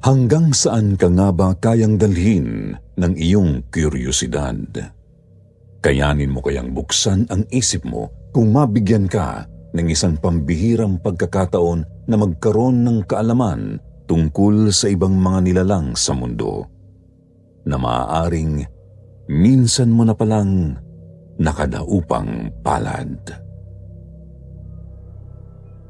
Hanggang saan ka nga ba kayang dalhin ng iyong kuryosidad? Kayanin mo kayang buksan ang isip mo kung mabigyan ka ng isang pambihirang pagkakataon na magkaroon ng kaalaman tungkol sa ibang mga nilalang sa mundo, na maaaring minsan mo na palang nakadaupang palad.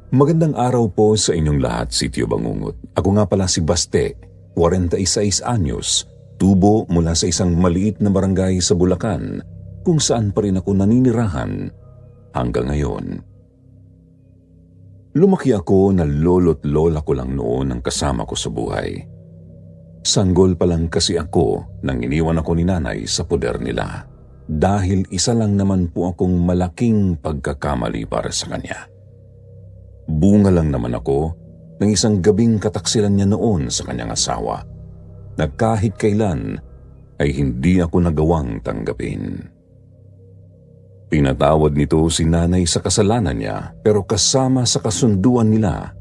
Magandang araw po sa inyong lahat, Sitio Bangungot. Ako nga pala si Baste, 46 anyos, tubo mula sa isang maliit na barangay sa Bulacan, kung saan pa rin ako naninirahan hanggang ngayon. Lumaki ako na lolo't lola ko lang noon ang kasama ko sa buhay. Sanggol pa lang kasi ako nang iniwan ako ni nanay sa poder nila, dahil isa lang naman po akong malaking pagkakamali para sa kanya. Bunga lang naman ako ng isang gabing kataksilan niya noon sa kanyang asawa, na kahit kailan ay hindi ako nagawang tanggapin. Pinatawad nito si nanay sa kasalanan niya, pero kasama sa kasunduan nila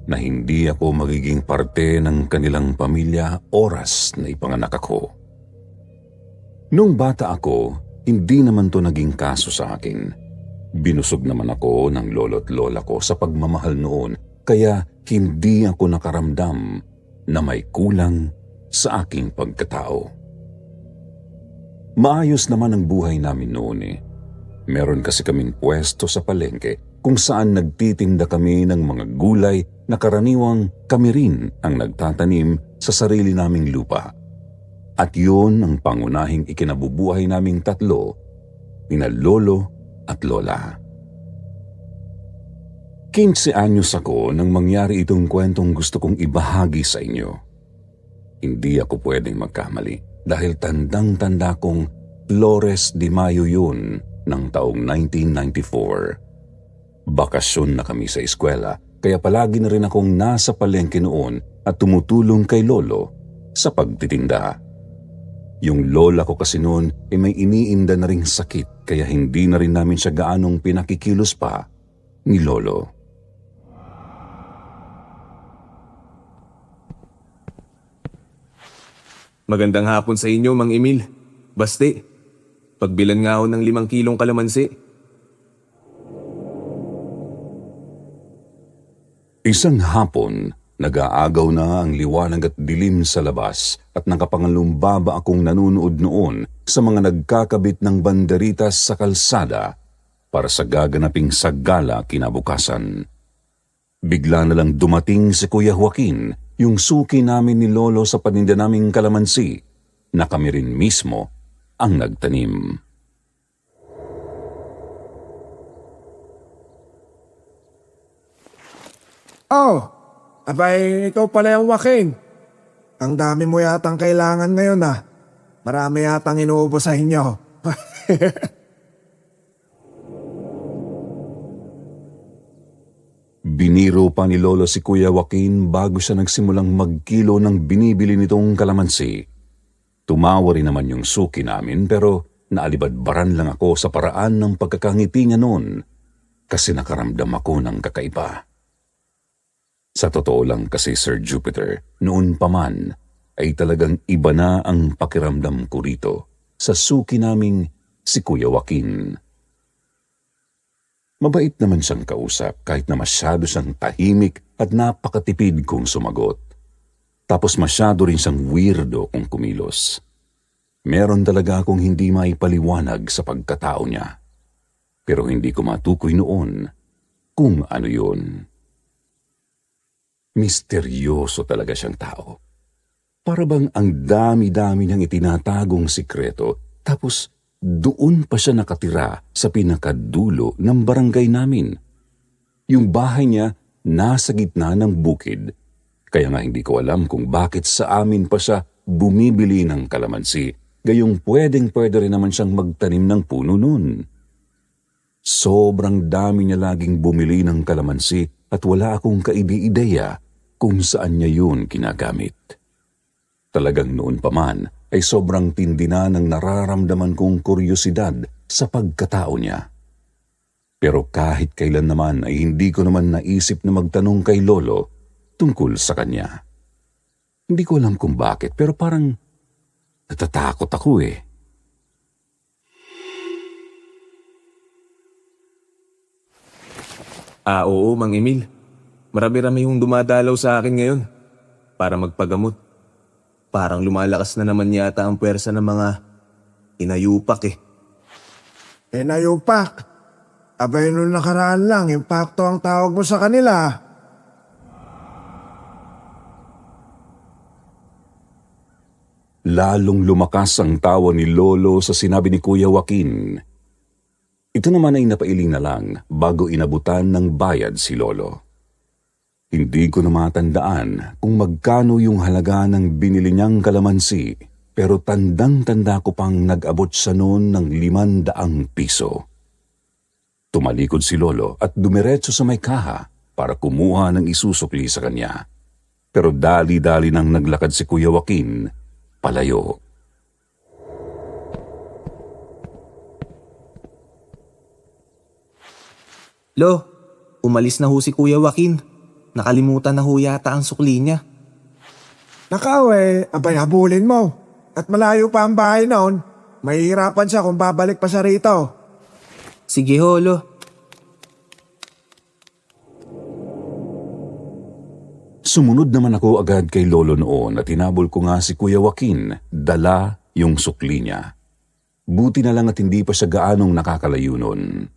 na hindi ako magiging parte ng kanilang pamilya oras na ipanganak ako. Nung bata ako, hindi naman to naging kaso sa akin. Binusog naman ako ng lolo't lola ko sa pagmamahal noon, kaya hindi ako nakaramdam na may kulang sa aking pagkatao. Maayos naman ang buhay namin noon eh. Meron kasi kaming pwesto sa palengke kung saan nagtitinda kami ng mga gulay na karaniwang kami rin ang nagtatanim sa sarili naming lupa. At yun ang pangunahing ikinabubuhay naming tatlo, nina lolo at lola. 15 anyos ako nang mangyari itong kwentong gusto kong ibahagi sa inyo. Hindi ako pwedeng magkamali dahil tandang-tanda kong Flores de Mayo yun ng taong 1994. Bakasyon na kami sa eskwela, kaya palagi na rin akong nasa palengke noon at tumutulong kay lolo sa pagtitinda. Yung lola ko kasi noon ay may iniinda na ring sakit, kaya hindi na rin namin siya gaanong pinakikilos pa ni lolo. Magandang hapon sa inyo, Mang Emil. Baste, pagbilan nga ako ng 5 kilong kalamansi. Isang hapon, nag-aagaw na ang liwanag at dilim sa labas at nakapangalumbaba akong nanunood noon sa mga nagkakabit ng banderitas sa kalsada para sa gaganaping sagala kinabukasan. Bigla na lang dumating si Kuya Joaquin, yung suki namin ni lolo sa paninda naming kalamansi, na kami rin mismo ang nagtanim. Oh, abay, ikaw pala yung Joaquin. Ang dami mo yatang kailangan ngayon ah. Marami yatang inuubos sa inyo. Biniro pa ni lolo si Kuya Joaquin bago siya nagsimulang magkilo ng binibili nitong kalamansi. Tumawa rin naman yung suki namin, pero naalibadbaran lang ako sa paraan ng pagkakangiti niya noon kasi nakaramdam ako ng kakaiba. Sa totoo lang kasi, Sir Jupiter, noon pa man ay talagang iba na ang pakiramdam ko rito sa suki naming si Kuya Joaquin. Mabait naman siyang kausap kahit na masyado siyang tahimik at napakatipid kung sumagot. Tapos masyado rin siyang weirdo kung kumilos. Meron talaga akong hindi maipaliwanag sa pagkatao niya. Pero hindi ko matukoy noon kung ano yun. Misteryoso talaga siyang tao. Para bang ang dami-dami niyang itinatagong sikreto, tapos doon pa siya nakatira sa pinakadulo ng barangay namin. Yung bahay niya nasa gitna ng bukid, kaya nga hindi ko alam kung bakit sa amin pa siya bumibili ng kalamansi, gayong pwedeng-pwede rin naman siyang magtanim ng puno nun. Sobrang dami niya laging bumili ng kalamansi at wala akong kaide-ideya kung saan niya yun ginagamit. Talagang noon pa man ay sobrang tindi na ng nararamdaman kong kuryosidad sa pagkatao niya. Pero kahit kailan naman ay hindi ko naman naisip na magtanong kay Lolo tungkol sa kanya. Hindi ko alam kung bakit, pero parang natatakot ako eh. Oo, Mang Emil. Marami-rami yung dumadalaw sa akin ngayon para magpagamot. Parang lumalakas na naman yata ang puwersa ng mga inayupak eh. Inayupak. Abay nung nakaraan lang, impacto ang tawag mo sa kanila. Lalong lumakas ang tawa ni Lolo sa sinabi ni Kuya Joaquin. Ito naman ay napailing na lang bago inabutan ng bayad si Lolo. Hindi ko na matandaan kung magkano yung halaga ng binili niyang kalamansi, pero tandang-tanda ko pang nag-abot sa noon ng 500 piso. Tumalikod si Lolo at dumiretso sa may kaha para kumuha ng isusukli sa kanya. Pero dali-dali nang naglakad si Kuya Joaquin palayo. Lo, umalis na ho si Kuya Joaquin. Nakalimutan na ho yata ang sukli niya. Nakaw abay habulin mo. At malayo pa ang bahay noon. Mahihirapan siya kung babalik pa siya rito. Sige ho, Lo. Sumunod naman ako agad kay Lolo noon at tinabol ko nga si Kuya Joaquin, dala yung sukli niya. Buti na lang at hindi pa siya gaanong nakakalayo nun.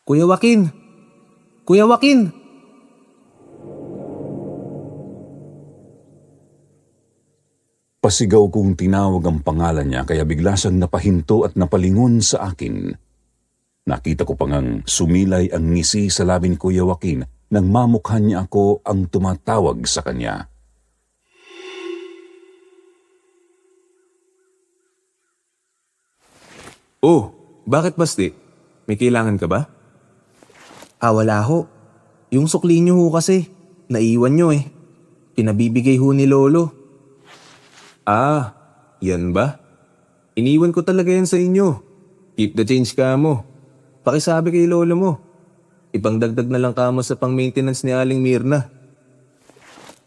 Kuya Joaquin! Kuya Joaquin! Pasigaw kong tinawag ang pangalan niya kaya bigla siyang napahinto at napalingon sa akin. Nakita ko pangang sumilay ang ngisi sa labi ni Kuya Joaquin nang mamukhan niya ako ang tumatawag sa kanya. Oh, bakit Basti? May kailangan ka ba? Wala ho. Yung sukli niyo ho kasi, naiwan niyo eh. Pinabibigay ho ni Lolo. Yan ba? Iniwan ko talaga yan sa inyo. Keep the change ka mo. Pakisabi kay Lolo mo. Ipangdagdag na lang kamo sa pang-maintenance ni Aling Mirna.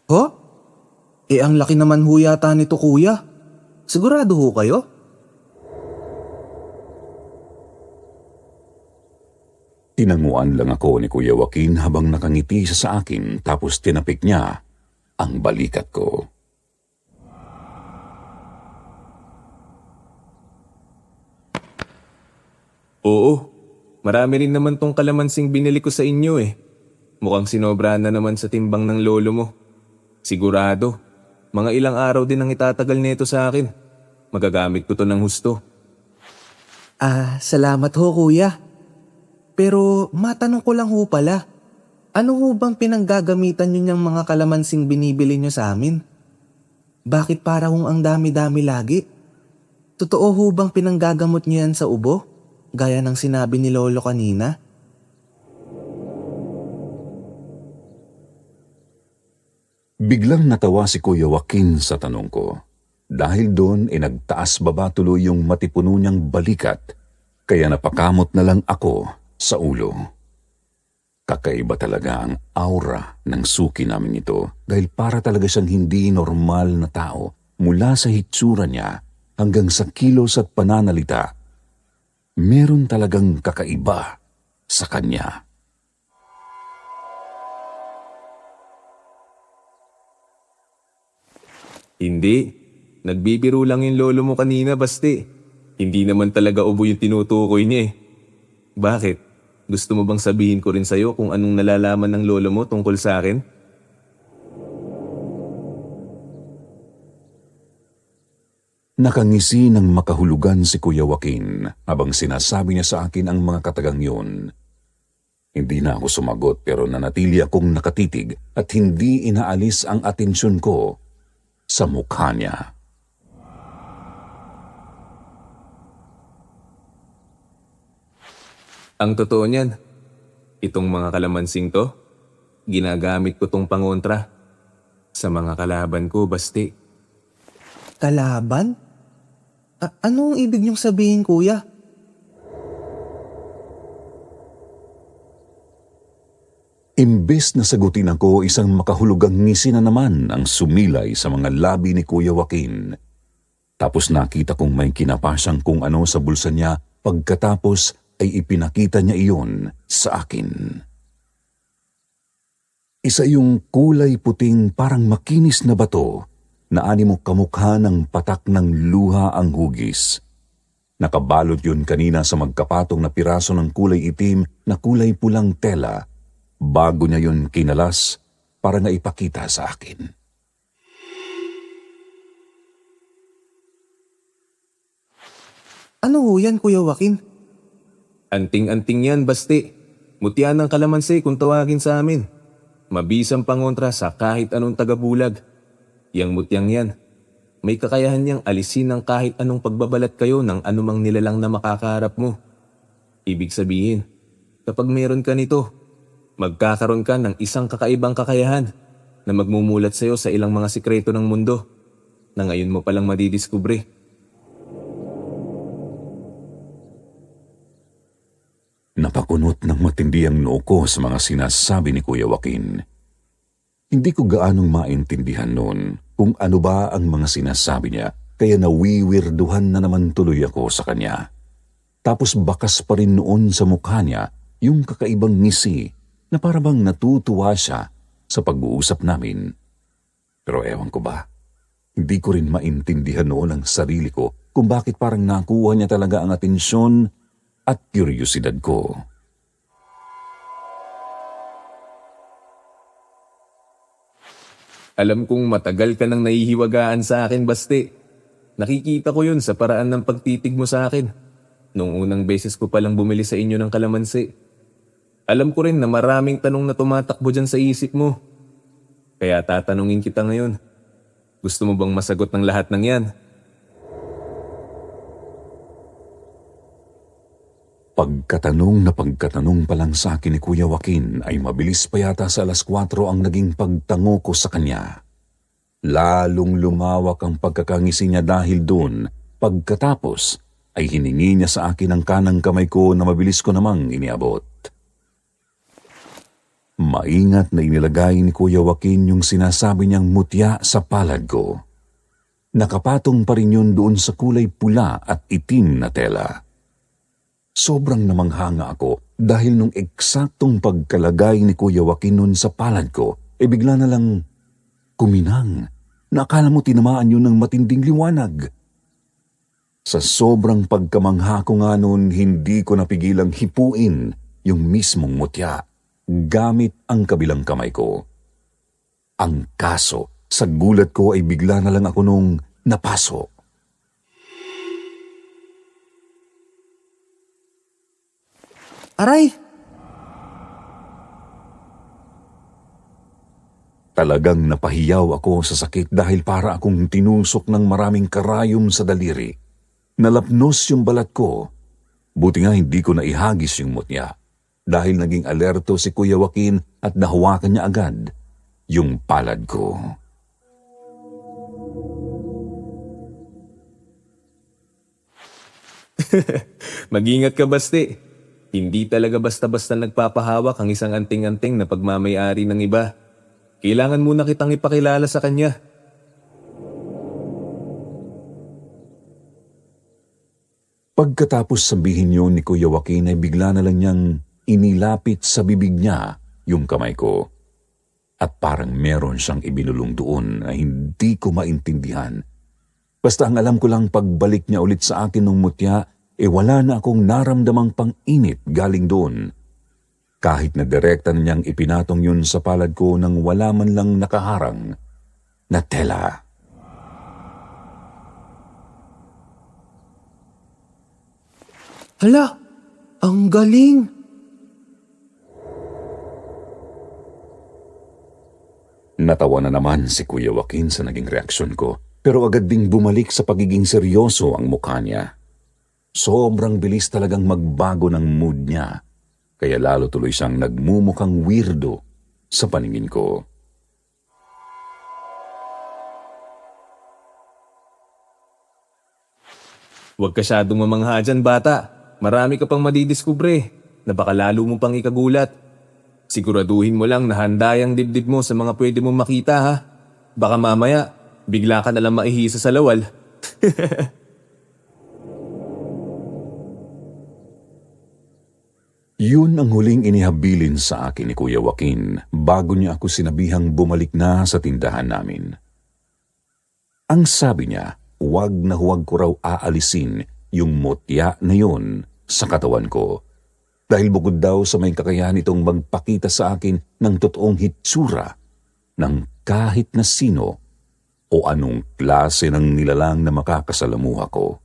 Ho? Ang laki naman ho yata nito kuya. Sigurado ho kayo? Tinanguan lang ako ni Kuya Joaquin habang nakangiti siya sa akin tapos tinapik niya ang balikat ko. Oo, marami rin naman tong kalamansing binili ko sa inyo eh. Mukhang sinobra na naman sa timbang ng lolo mo. Sigurado, mga ilang araw din ang itatagal nito sa akin. Magagamit ko to ng husto. Salamat ho kuya. Pero matanong ko lang ho pala, ano ho bang pinanggagamitan nyo niyang mga kalamansing binibili nyo sa amin? Bakit para hong ang dami-dami lagi? Totoo ho bang pinanggagamot nyo yan sa ubo? Gaya ng sinabi ni Lolo kanina? Biglang natawa si Kuya Joaquin sa tanong ko. Dahil doon nagtaas baba tuloy yung matipuno niyang balikat, kaya napakamot na lang ako sa ulo. Kakaiba talaga ang aura ng suki namin ito dahil para talaga siyang hindi normal na tao mula sa hitsura niya hanggang sa kilos at pananalita. Meron talagang kakaiba sa kanya. Hindi. Nagbibiro lang yung lolo mo kanina, Basti. Hindi naman talaga ubo yung tinutukoy niya eh. Bakit? Gusto mo bang sabihin ko rin sa'yo kung anong nalalaman ng lolo mo tungkol sa akin? Nakangisi ng makahulugan si Kuya Joaquin habang sinasabi niya sa akin ang mga katagang yun. Hindi na ako sumagot pero nanatili akong nakatitig at hindi inaalis ang atensyon ko sa mukha niya. Ang totoo niyan, itong mga kalamansing to, ginagamit ko tong pangontra sa mga kalaban ko, Basti. Kalaban? Anong ibig niyong sabihin, kuya? Imbes na sagutin ako, isang makahulugang ngisi na naman ang sumilay sa mga labi ni Kuya Joaquin. Tapos nakita kong may kinapasang kung ano sa bulsa niya, pagkatapos ay ipinakita niya iyon sa akin. Isa yung kulay puting parang makinis na bato na animo kamukha ng patak ng luha ang hugis. Nakabalot yun kanina sa magkapatong na piraso ng kulay itim na kulay pulang tela bago niya yun kinalas para nga ipakita sa akin. Ano ho yan, Kuya Joaquin? Anting-anting yan, basti. Mutya ng kalamansi kung tawagin sa amin. Mabisang pangontra sa kahit anong tagabulag. Yang mutyang yan, may kakayahan niyang alisin ng kahit anong pagbabalat kayo ng anumang nilalang na makakaharap mo. Ibig sabihin, kapag meron ka nito, magkakaroon ka ng isang kakaibang kakayahan na magmumulat sa iyo sa ilang mga sikreto ng mundo na ngayon mo palang madidiskubre. Napakunot ng matindi ang noo ko sa mga sinasabi ni Kuya Joaquin. Hindi ko gaanong maintindihan noon kung ano ba ang mga sinasabi niya, kaya nawiwirduhan na naman tuloy ako sa kanya. Tapos bakas pa rin noon sa mukha niya yung kakaibang ngisi na parabang natutuwa siya sa pag-uusap namin. Pero ewan ko ba, hindi ko rin maintindihan noon ang sarili ko kung bakit parang nakuha niya talaga ang atensyon at kuryosidad ko. Alam kong matagal ka nang nahihiwagaan sa akin, basti. Nakikita ko yun sa paraan ng pagtitig mo sa akin. Nung unang beses ko palang bumili sa inyo ng kalamansi. Alam ko rin na maraming tanong na tumatakbo dyan sa isip mo. Kaya tatanungin kita ngayon. Gusto mo bang masagot ng lahat ng yan? Pagkatanong pa lang sa akin ni Kuya Joaquin ay mabilis pa yata sa 4:00 ang naging pagtango ko sa kanya. Lalong lumawak ang pagkakangisi niya dahil doon. Pagkatapos ay hiningi niya sa akin ang kanang kamay ko na mabilis ko namang iniabot. Maingat na inilagay ni Kuya Joaquin yung sinasabi niyang mutya sa palad ko. Nakapatong pa rin yun doon sa kulay pula at itim na tela. Sobrang namanghanga ako dahil nung eksaktong pagkalagay ni Kuya Joaquin nun sa palad ko, bigla na lang kuminang na akala mo tinamaan yun ng matinding liwanag. Sa sobrang pagkamangha ko nga nun, hindi ko napigilang hipuin yung mismong mutya gamit ang kabilang kamay ko. Ang kaso, sa gulat ko ay bigla na lang ako nung napaso. Aray! Talagang napahiyaw ako sa sakit dahil para akong tinusok ng maraming karayom sa daliri. Nalapnos yung balat ko. Buti nga hindi ko naihagis yung mutya dahil naging alerto si Kuya Joaquin at nahawakan niya agad yung palad ko. Mag-ingat ka, basti. Hindi talaga basta-basta nagpapahawak ang isang anting-anting na pagmamayari ng iba. Kailangan muna kitang ipakilala sa kanya. Pagkatapos sabihin yun ni Kuya Joaquin ay bigla na lang niyang inilapit sa bibig niya yung kamay ko. At parang meron siyang ibinulong doon na hindi ko maintindihan. Basta ang alam ko lang pagbalik niya ulit sa akin ng mutya, wala na akong naramdamang pang-init galing doon. Kahit na direkta niyang ipinatong yun sa palad ko nang wala man lang nakaharang na tela. Hala! Ang galing! Natawa na naman si Kuya Joaquin sa naging reaksyon ko, pero agad ding bumalik sa pagiging seryoso ang mukha niya. Sobrang bilis talagang magbago ng mood niya, kaya lalo tuloy siyang nagmumukhang weirdo sa paningin ko. Huwag ka masyadong mamangha dyan, bata. Marami ka pang madidiskubre na baka lalo mo pang ikagulat. Siguraduhin mo lang na handa yung dibdib mo sa mga pwede mong makita ha. Baka mamaya, bigla ka nalang maihisa sa lawal. Yun ang huling inihabilin sa akin ni Kuya Joaquin bago niya ako sinabihang bumalik na sa tindahan namin. Ang sabi niya, huwag na huwag ko raw aalisin yung mutya na yun sa katawan ko. Dahil bukod daw sa may kakayahan itong magpakita sa akin ng totoong hitsura ng kahit na sino o anong klase ng nilalang na makakasalamuha ko.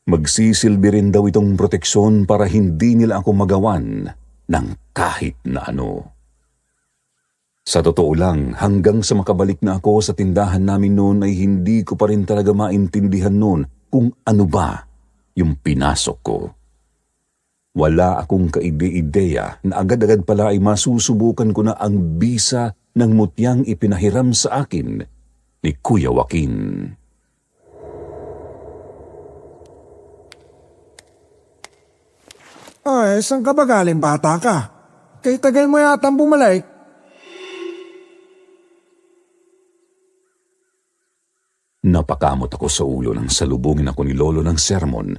Magsisilbi rin daw itong proteksyon para hindi nila ako magawan ng kahit na ano. Sa totoo lang, hanggang sa makabalik na ako sa tindahan namin noon ay hindi ko pa rin talaga maintindihan noon kung ano ba yung pinasok ko. Wala akong kaide-ideya na agad-agad pala ay masusubukan ko na ang bisa ng mutyang ipinahiram sa akin ni Kuya Joaquin. Ay, saan ka ba galing, bata ka? Kay tagal mo yata bumalik. Napakamot ako sa ulo nang salubungin ako ni Lolo ng sermon.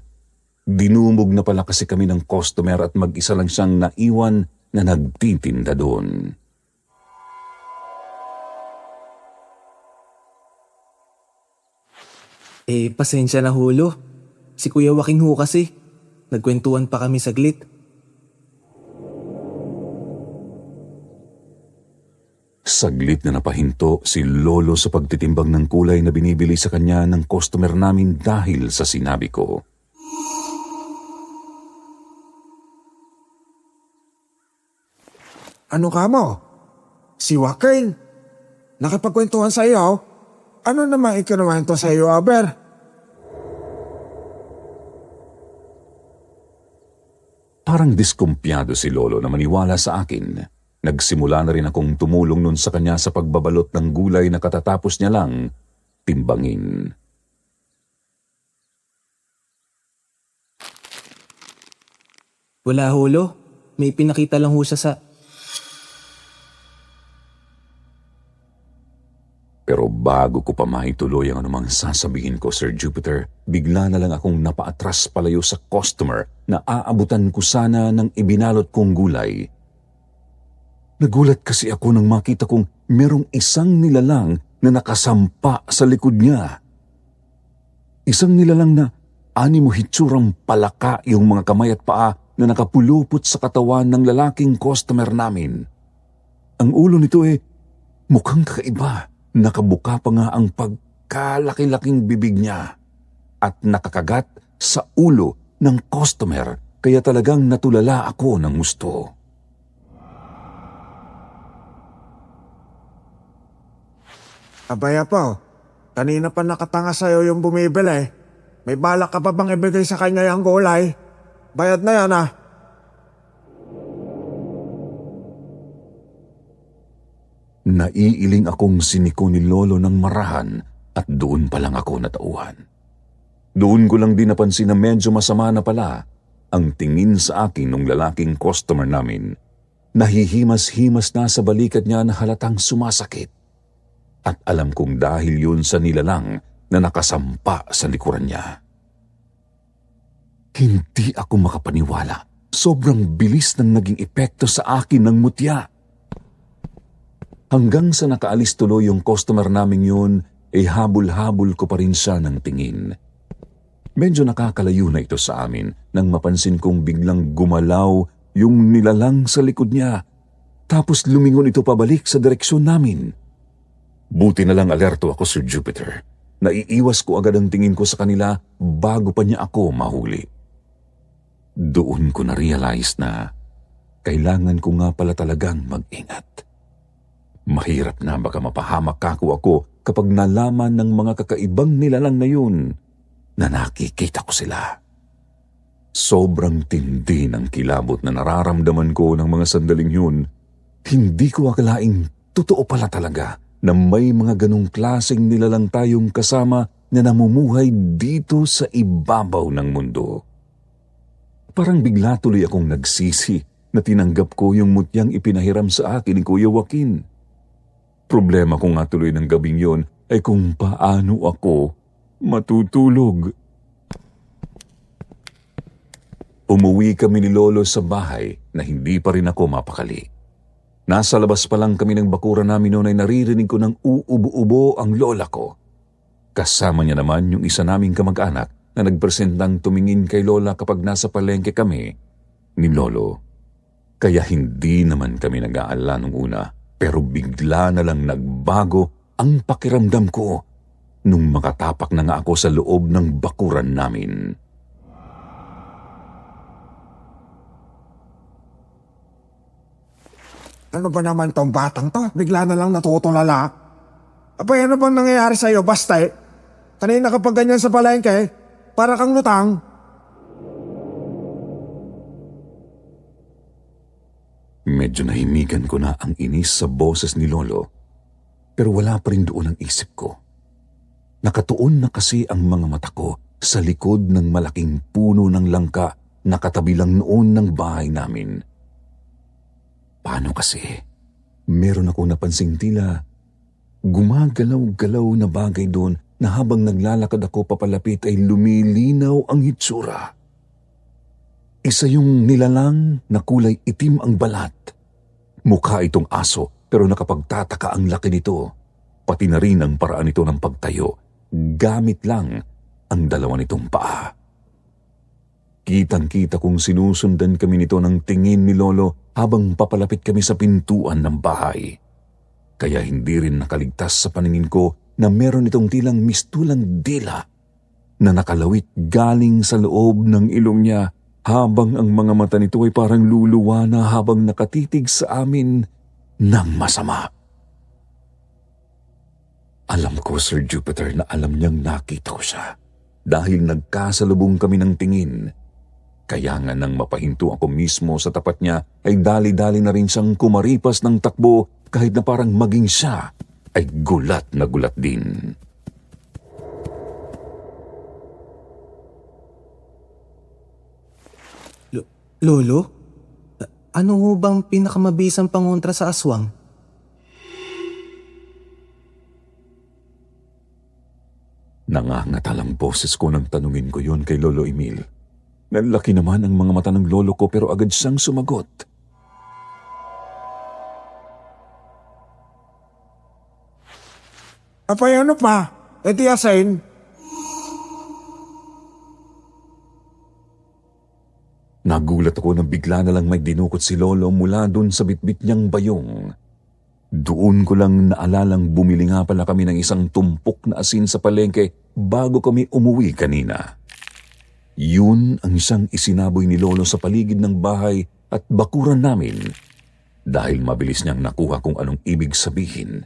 Dinumog na pala kasi kami ng customer at mag-isa lang siyang naiwan na nagtitinda doon. Pasensya na hulo. Si Kuya Joaquin ho kasi. Nagkwentuhan pa kami saglit. Saglit na napahinto si Lolo sa pagtitimbang ng kulay na binibili sa kanya ng customer namin dahil sa sinabi ko. Ano ka mo? Si Joaquin? Nakipagkwentuhan sa iyo? Ano naman ikinuwento sa iyo, Aber? Parang diskumpiyado si Lolo na maniwala sa akin. Nagsimula na rin akong tumulong nun sa kanya sa pagbabalot ng gulay na katatapos niya lang timbangin. Wala hulo. May pinakita lang ho siya sa... Pero bago ko pa maituloy ang anumang sasabihin ko, Sir Jupiter, bigla na lang akong napaatras palayo sa customer na aabutan ko sana ng ibinalot kong gulay. Nagulat kasi ako nang makita kong merong isang nilalang na nakasampa sa likod niya. Isang nilalang na animo hitsurang palaka yung mga kamay at paa na nakapulupot sa katawan ng lalaking customer namin. Ang ulo nito mukhang kakaiba. Nakabuka pa nga ang pagkalaki-laking bibig niya at nakakagat sa ulo ng customer kaya talagang natulala ako ng gusto. Abaya po, kanina pa nakatanga sa'yo yung bumibili. May balak ka pa bang ibigay sa kanya yung gulay? Bayad na yan ah. Naiiling akong siniko ni Lolo ng marahan at doon pa lang ako natauhan. Doon ko lang din napansin na medyo masama na pala ang tingin sa akin ng lalaking customer namin. Nahihimas-himas na sa balikat niya na halatang sumasakit. At alam kong dahil yun sa nilalang na nakasampa sa likuran niya. Hindi ako makapaniwala. Sobrang bilis ng naging epekto sa akin ng mutya. Hanggang sa nakaalis tuloy yung customer namin yun, habol-habol ko pa rin siya ng tingin. Medyo nakakalayo na ito sa amin nang mapansin kong biglang gumalaw yung nilalang sa likod niya. Tapos lumingon ito pabalik sa direksyon namin. Buti na lang alerto ako, Sir Jupiter. Naiiwas ko agad ang tingin ko sa kanila bago pa niya ako mahuli. Doon ko na-realize na kailangan ko nga pala talagang mag-ingat. Mahirap na baka mapahamak ako kapag nalaman ng mga kakaibang nilalang na yun na nakikita ko sila. Sobrang tindi ng kilabot na nararamdaman ko ng mga sandaling yun. Hindi ko akalaing totoo pala talaga na may mga ganong klaseng nilalang tayong kasama na namumuhay dito sa ibabaw ng mundo. Parang bigla tuloy akong nagsisi na tinanggap ko yung mutyang ipinahiram sa akin ni Kuya Joaquin. Problema ko nga tuloy ng gabing yon ay kung paano ako matutulog. Umuwi kami ni Lolo sa bahay na hindi pa rin ako mapakali. Nasa labas pa lang kami ng bakuran namin noon ay naririnig ko ng uubo-ubo ang lola ko. Kasama niya naman yung isa naming kamag-anak na nagpresentang tumingin kay Lola kapag nasa palengke kami ni Lolo. Kaya hindi naman kami nag-aalala nung una, pero bigla na lang nagbago ang pakiramdam ko nung makatapak na nga ako sa loob ng bakuran namin. Ano ba naman tong batang to? Bigla na lang natutulala. Abay, ano bang nangyayari sa'yo, basta eh? Kanina kapag ganyan sa palengke, para kang lutang. Medyo nahimigan ko na ang inis sa boses ni Lolo, pero wala pa rin doon ang isip ko. Nakatuon na kasi ang mga mata ko sa likod ng malaking puno ng langka na katabi lang noon ng bahay namin. Paano kasi? Meron akong napansing tila gumagalaw-galaw na bagay doon na habang naglalakad ako papalapit ay lumilinaw ang hitsura. Isa yung nilalang na kulay itim ang balat. Mukha itong aso pero nakapagtataka ang laki nito. Pati na rin ang paraan nito ng pagtayo. Gamit lang ang dalawa nitong paa. Kitang-kita kong sinusundan kami nito ng tingin ni Lolo habang papalapit kami sa pintuan ng bahay. Kaya hindi rin nakaligtas sa paningin ko na meron itong tilang mistulang dila na nakalawit galing sa loob ng ilong niya habang ang mga mata nito ay parang luluwa na habang nakatitig sa amin ng masama. Alam ko, Sir Jupiter, na alam niyang nakita ko siya dahil nagkasalubong kami ng tingin. Kaya nga nang mapahinto ako mismo sa tapat niya ay dali-dali na rin siyang kumaripas ng takbo kahit na parang maging siya ay gulat na gulat din. Lolo? Ano ho bang pinakamabisang pangontra sa aswang? Nangangatal ang boses ko nang tanungin ko yon kay Lolo Emil. Nalaki naman ang mga mata ng lolo ko pero agad siyang sumagot. Apay, ano pa? E di asin. Nagulat ako nang bigla na lang may dinukot si Lolo mula dun sa bitbit niyang bayong. Doon ko lang naalalang bumili nga pala kami ng isang tumpok na asin sa palengke bago kami umuwi kanina. Yun ang isang isinaboy ni Lolo sa paligid ng bahay at bakuran namin dahil mabilis niyang nakuha kung anong ibig sabihin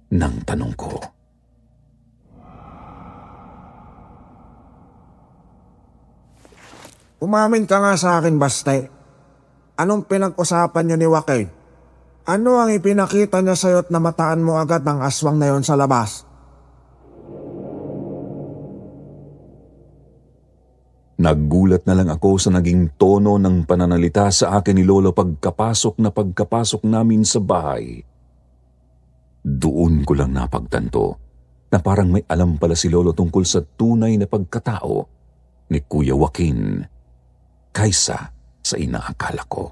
ng tanong ko. Umamin ka nga sa akin, baste. Anong pinag-usapan niyo ni Joaquin? Ano ang ipinakita niya sa'yo at namataan mo agad ng aswang na yon sa labas? Naggulat na lang ako sa naging tono ng pananalita sa akin ni Lolo pagkapasok namin sa bahay. Doon ko lang napagtanto na parang may alam pala si Lolo tungkol sa tunay na pagkatao ni Kuya Joaquin kaysa sa inaakala ko.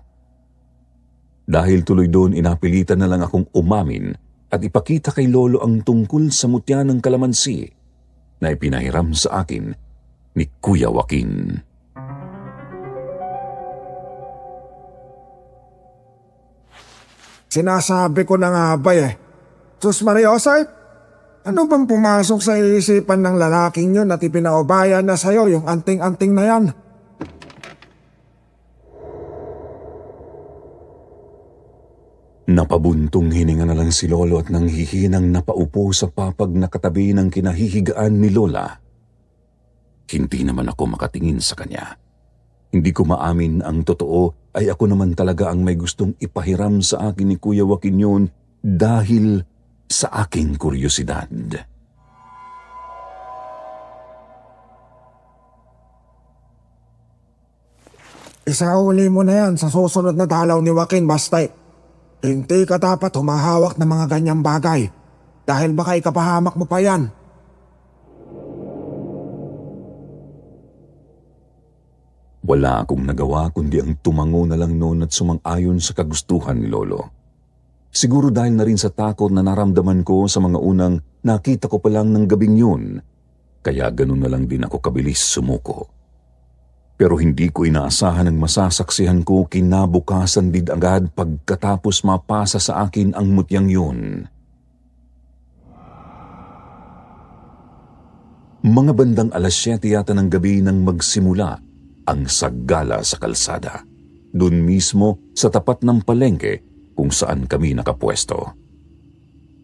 Dahil tuloy doon inapilitan na lang akong umamin at ipakita kay Lolo ang tungkol sa mutya ng kalamansi na ipinahiram sa akin ni Kuya Joaquin. Sinasabi ko na nga ba eh. Sus Mariosay, ano bang pumasok sa isipan ng lalaking yun at ipinaubayan na sa'yo yung anting-anting na yan? Napabuntong hininga na lang si Lolo at nanghihinang napaupo sa papag na katabi ng kinahihigaan ni Lola. Hindi naman ako makatingin sa kanya. Hindi ko maamin ang totoo ay ako naman talaga ang may gustong ipahiram sa akin ni Kuya Joaquin yun dahil sa aking kuryosidad. Isauli mo na yan sa susunod na dalaw ni Joaquin, Bastay. Hindi ka dapat humahawak ng mga ganyang bagay dahil baka ikapahamak mo pa yan. Wala akong nagawa kundi ang tumango na lang noon at sumang-ayon sa kagustuhan ni Lolo. Siguro dahil na rin sa takot na naramdaman ko sa mga unang nakita ko pa lang ng gabing yun, kaya ganun na lang din ako kabilis sumuko. Pero hindi ko inaasahan ang masasaksihan ko kinabukasan din agad pagkatapos mapasa sa akin ang mutyang yun. Mga bandang 7:00 yata ng gabi nang magsimula ang saggala sa kalsada. Doon mismo sa tapat ng palengke kung saan kami nakapwesto.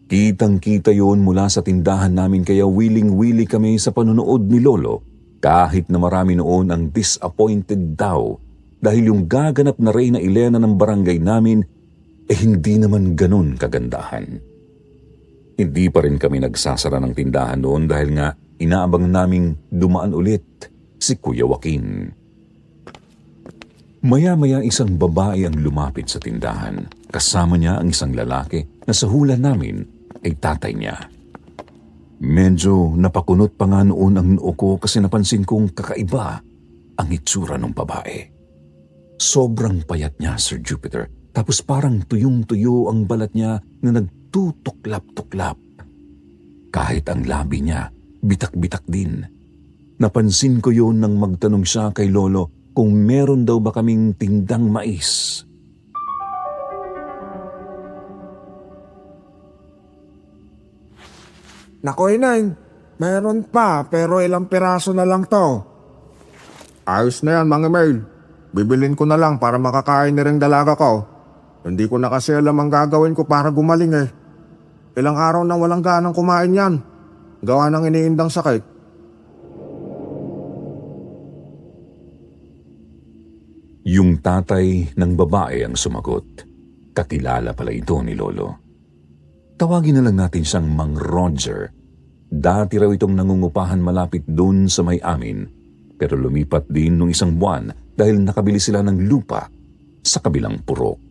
Kitang-kita yun mula sa tindahan namin kaya wiling-wili kami sa panunood ni Lolo kahit na marami noon ang disappointed daw dahil yung gaganap na Reyna Elena ng barangay namin hindi naman ganun kagandahan. Hindi pa rin kami nagsasara ng tindahan noon dahil nga inaabang naming dumaan ulit si Kuya Joaquin. Maya-maya isang babae ang lumapit sa tindahan. Kasama niya ang isang lalaki na sa hula namin ay tatay niya. Medyo napakunot pa nga noon ang noo ko kasi napansin kong kakaiba ang itsura ng babae. Sobrang payat niya, Sir Jupiter. Tapos parang tuyong-tuyo ang balat niya na nagtutuklap-tuklap. Kahit ang labi niya, bitak-bitak din. Napansin ko yun nang magtanong siya kay Lolo kung meron daw ba kaming tindang mais. Naku, Inay, meron pa pero ilang piraso na lang to. Ayos na yan, Mang Emil. Bibilin ko na lang para makakain na rin dalaga ko. Hindi ko na kasi alam ang gagawin ko para gumaling eh. Ilang araw nang walang ganang kumain yan. Gawa ng iniindang sakit. Yung tatay ng babae ang sumagot. Kakilala pala ito ni Lolo. Tawagin na lang natin siyang Mang Roger. Dati raw itong nangungupahan malapit doon sa may amin, pero lumipat din nung isang buwan dahil nakabili sila ng lupa sa kabilang purok.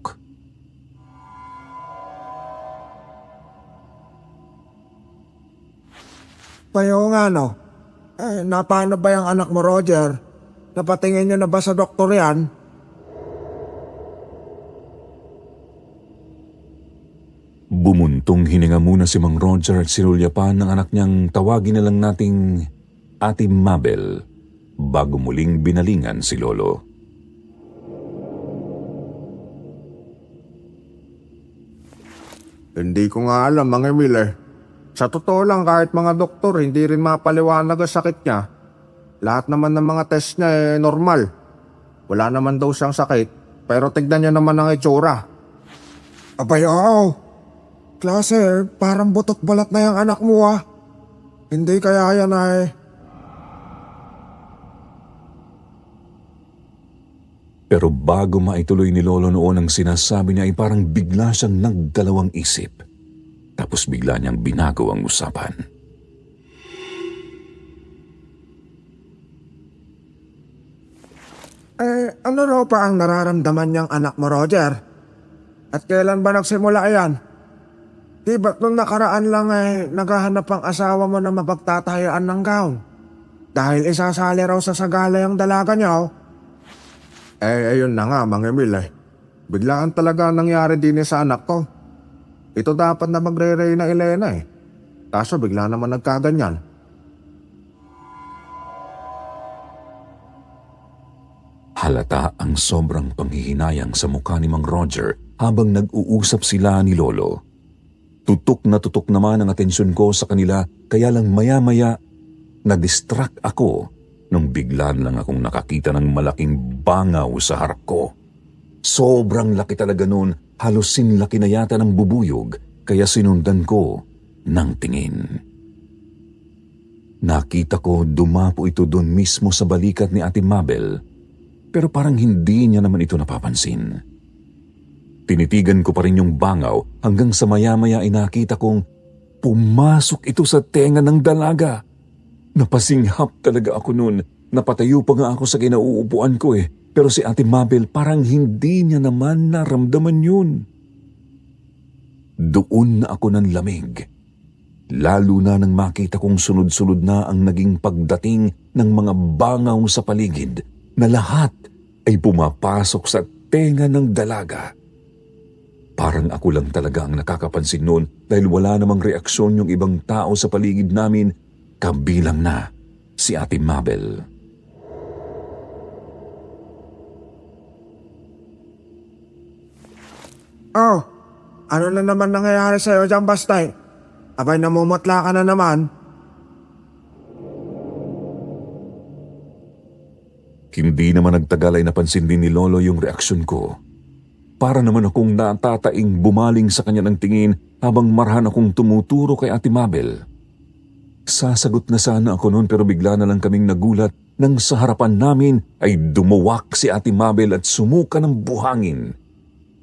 Payo nga no. Napano ba yung anak mo, Roger? Napatingin niyo na ba sa doktor yan? Bumuntong hininga muna si Mang Roger at sinulyapan ng anak niyang tawagin na lang nating Ate Mabel bago muling binalingan si Lolo. Hindi ko nga alam, Mang Emil eh. Sa totoo lang, kahit mga doktor, hindi rin mapaliwanag ang sakit niya. Lahat naman ng mga test niya normal. Wala naman daw siyang sakit, pero tignan niya naman ang itsura. Abay, oo. Klase, parang butot balat na yung anak mo ah. Hindi kaya yan ay. Pero bago maituloy ni Lolo noon ang sinasabi niya ay parang bigla siyang nagdalawang isip. Tapos bigla niyang binago ang usapan. Ano raw pa ang nararamdaman niyang anak mo, Roger? At kailan ba nagsimula yan? Di ba't nung nakaraan lang naghahanap ang asawa mo na mapagtatayaan ng gown? Dahil isasali raw sa sagala yung dalaga niya, oh. Ayun na nga, Mang Emil eh. Biglaan talaga nangyari din sa anak ko. Ito dapat na magre-Reyna Elena eh. Kaso bigla naman nagkaganyan. Halata ang sobrang panghihinayang sa mukha ni Mang Roger habang nag-uusap sila ni Lolo. Tutok na tutok naman ang atensyon ko sa kanila kaya lang maya-maya na-distract ako nung biglaan lang akong nakakita ng malaking bangaw sa harap ko. Sobrang laki talaga noon, halos sinlaki na yata ng bubuyog kaya sinundan ko ng tingin. Nakita ko dumapo ito doon mismo sa balikat ni Ate Mabel pero parang hindi niya naman ito napapansin. Tinitigan ko pa rin yung bangaw hanggang sa maya-maya ay nakita kong pumasok ito sa tenga ng dalaga. Napasinghap talaga ako noon. Napatayo pa nga ako sa kinauupuan ko eh. Pero si Ate Mabel parang hindi niya naman naramdaman yun. Doon na ako ng lamig. Lalo na nang makita kong sunod-sunod na ang naging pagdating ng mga bangaw sa paligid na lahat ay pumapasok sa tenga ng dalaga. Parang ako lang talaga ang nakakapansin noon dahil wala namang reaksyon yung ibang tao sa paligid namin, kabilang na si Ate Mabel. Oh, ano na naman nangyayari sa'yo dyan, Bastay? Abay, namumutla ka na naman. Hindi naman nagtagal ay napansin din ni Lolo yung reaksyon ko. Para naman akong natataing bumaling sa kanya ng tingin habang marhan akong tumuturo kay Ate Mabel. Sasagot na sana ako noon pero bigla na lang kaming nagulat nang sa harapan namin ay dumuwak si Ate Mabel at sumuka ng buhangin.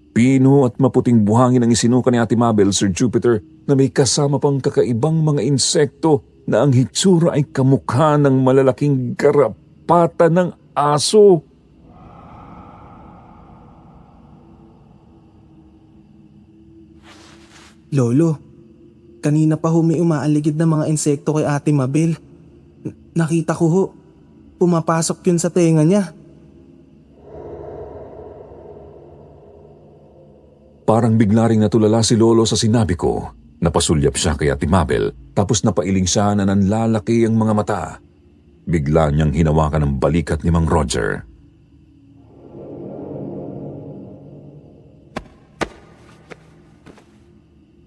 Pino at maputing buhangin ang isinuka ni Ate Mabel, Sir Jupiter, na may kasama pang kakaibang mga insekto na ang hitsura ay kamukha ng malalaking garapata ng aso. Lolo, kanina pa ho may umaaligid na mga insekto kay Ate Mabel. Nakita ko ho, pumapasok yun sa tenga niya. Parang bigla ring natulala si Lolo sa sinabi ko. Napasulyap siya kay Ate Mabel tapos napailing siya na nanlalaki ang mga mata. Bigla niyang hinawakan ng balikat ni Mang Roger.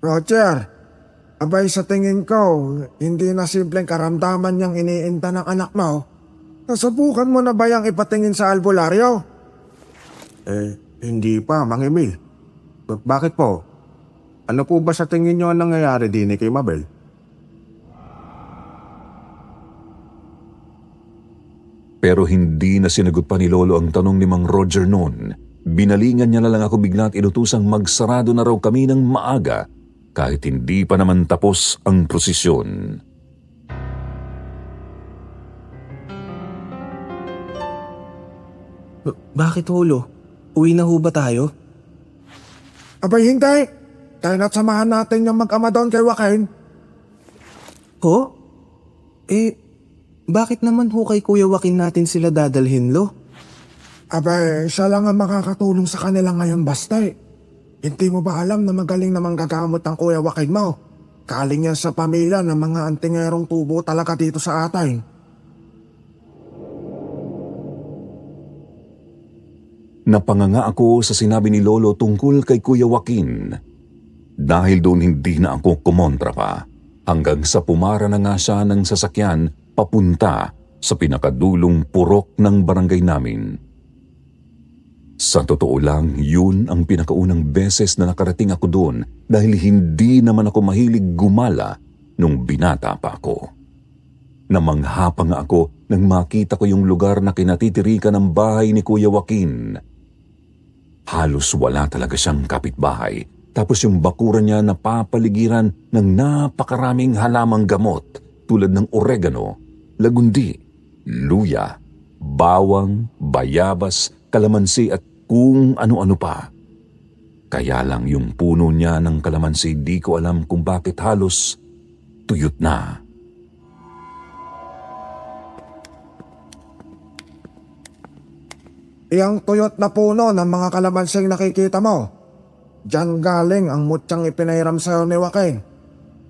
Roger, abay sa tingin ko, hindi na simpleng karamdaman niyang iniinda ng anak mo. Nasubukan mo na ba yang ipatingin sa albularyo? Hindi pa, Mang Emil. Bakit po? Ano po ba sa tingin niyo ang nangyayari din kay Mabel? Pero hindi na sinagot pa ni Lolo ang tanong ni Mang Roger noon. Binalingan niya na lang ako bigla at inutusang magsarado na raw kami ng maaga kahit hindi pa naman tapos ang prosesyon. Bakit holo? Uwi na ho ba tayo? Abay, hindi. Kaya na't samahan natin yung mag-ama doon kay Joaquin. Ho? Bakit naman ho kay Kuya Joaquin natin sila dadalhin, Lo? Abay, siya lang ang makakatulong sa kanila ngayon, Bastay. Hindi mo ba alam na magaling namang gagamot ang Kuya Joaquin mo? Kaling yan sa pamilya ng mga antingerong tubo talaga dito sa atin. Napanganga ako sa sinabi ni Lolo tungkol kay Kuya Joaquin. Dahil doon hindi na ako kumontra pa, hanggang sa pumara na nga siya ng sasakyan papunta sa pinakadulong purok ng barangay namin. Sa totoo lang, yun ang pinakaunang beses na nakarating ako doon dahil hindi naman ako mahilig gumala nung binata pa ako. Namangha pa nga ako nang makita ko yung lugar na kinatitirikan ng bahay ni Kuya Joaquin. Halos wala talaga siyang kapitbahay. Tapos yung bakuran niya napapaligiran ng napakaraming halamang gamot tulad ng oregano, lagundi, luya, bawang, bayabas, kalamansi at kung ano-ano pa. Kaya lang yung puno niya ng kalamansi di ko alam kung bakit halos tuyot na. Iyang tuyot na puno ng mga kalamansing nakikita mo. Diyan galing ang mutyang ipinahiram sa'yo ni Joaquin.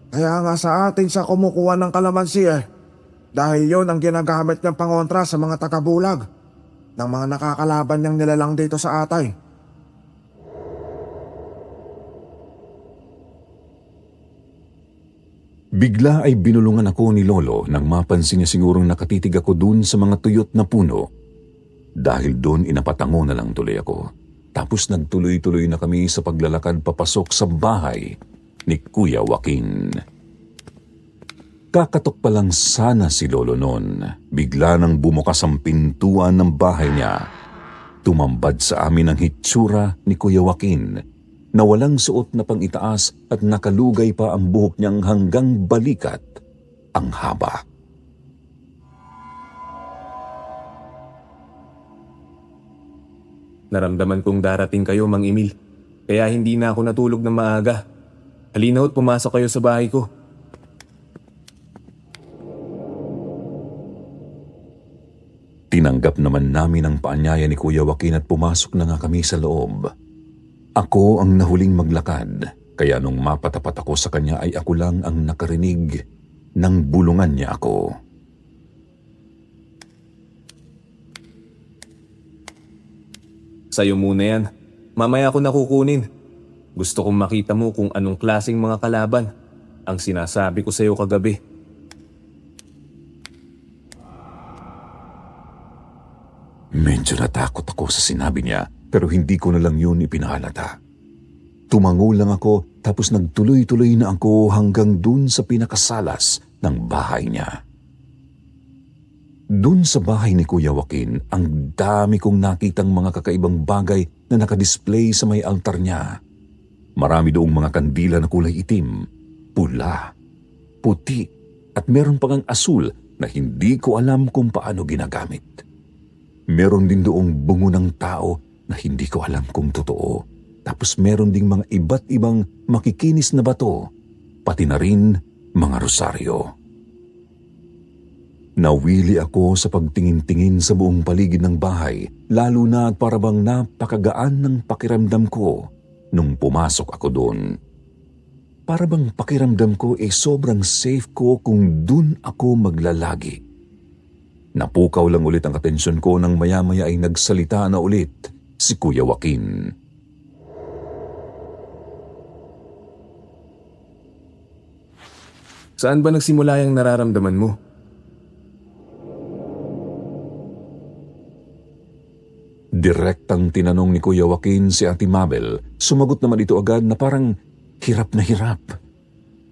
Kaya nga sa atin siya kumukuha ng kalamansi dahil yon ang ginagamit niyang pangontra sa mga tagabulag ng mga nakakalaban niyang nilalang dito sa atay. Bigla ay binulungan ako ni Lolo nang mapansin niya sigurong nakatitig ako dun sa mga tuyot na puno. Dahil doon inapatango na lang tuloy ako. Tapos nagtuloy-tuloy na kami sa paglalakad papasok sa bahay ni Kuya Joaquin. Kakatok pa lang sana si Lolo noon. Bigla nang bumukas ang pintuan ng bahay niya. Tumambad sa amin ang hitsura ni Kuya Joaquin na walang suot na pang-itaas at nakalugay pa ang buhok niyang hanggang balikat ang haba. Naramdaman kong darating kayo, Mang Emil. Kaya hindi na ako natulog ng maaga. Halina ho't pumasok kayo sa bahay ko. Tinanggap naman namin ang paanyaya ni Kuya Joaquin at pumasok na nga kami sa loob. Ako ang nahuling maglakad, kaya nung mapatapat ako sa kanya ay ako lang ang nakarinig ng bulungan niya ako. Sa'yo muna yan. Mamaya ako nakukunin. Gusto kong makita mo kung anong klaseng mga kalaban ang sinasabi ko sa'yo kagabi. Medyo natakot ako sa sinabi niya pero hindi ko na lang yun ipinahalata. Tumango lang ako tapos nagtuloy-tuloy na ako hanggang dun sa pinakasalas ng bahay niya. Dun sa bahay ni Kuya Joaquin, ang dami kong nakitang mga kakaibang bagay na nakadisplay sa may altar niya. Marami doong mga kandila na kulay itim, pula, puti, at meron pang ang asul na hindi ko alam kung paano ginagamit. Meron din doong bungo ng tao na hindi ko alam kung totoo. Tapos meron ding mga iba't ibang makikinis na bato, pati na rin mga rosaryo. Nawili ako sa pagtingin-tingin sa buong paligid ng bahay, lalo na at parabang napakagaan ng pakiramdam ko nung pumasok ako doon. Parabang pakiramdam ko sobrang safe ko kung dun ako maglalagi. Napukaw lang ulit ang atensyon ko nang maya-maya ay nagsalita na ulit si Kuya Joaquin. Saan ba nagsimula yung nararamdaman mo? Direktang tinanong ni Kuya Joaquin si Ate Mabel. Sumagot naman ito agad na parang hirap na hirap.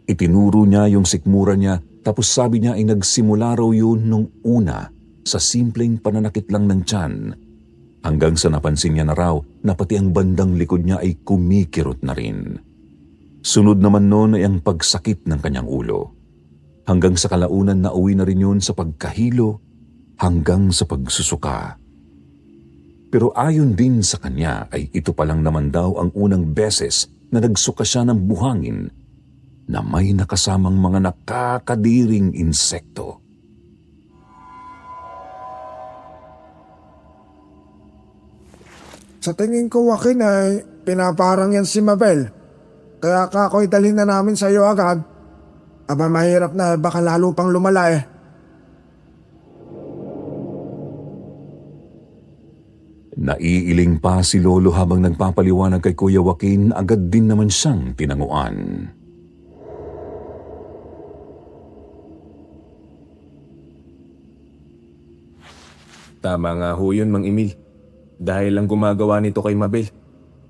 Itinuro niya yung sikmura niya tapos sabi niya ay nagsimula raw yun nung una sa simpleng pananakit lang ng tiyan. Hanggang sa napansin niya na raw na pati ang bandang likod niya ay kumikirot na rin. Sunod naman noon ay ang pagsakit ng kanyang ulo. Hanggang sa kalaunan na uwi na rin yun sa pagkahilo hanggang sa pagsusuka. Pero ayon din sa kanya ay ito pa lang naman daw ang unang beses na nagsuka siya ng buhangin na may nakasamang mga nakakadiring insekto. Sa tingin ko, Joaquin, ay pinaparang yan si Mabel. Kaya ako'y dalhin na namin sa iyo agad. Aba mahirap na, baka lalo pang lumala eh. Naiiling pa si Lolo habang nagpapaliwanag kay Kuya Joaquin, agad din naman siyang tinanguan. Tama nga ho yun, Mang Emil. Dahil lang gumagawa nito kay Mabel,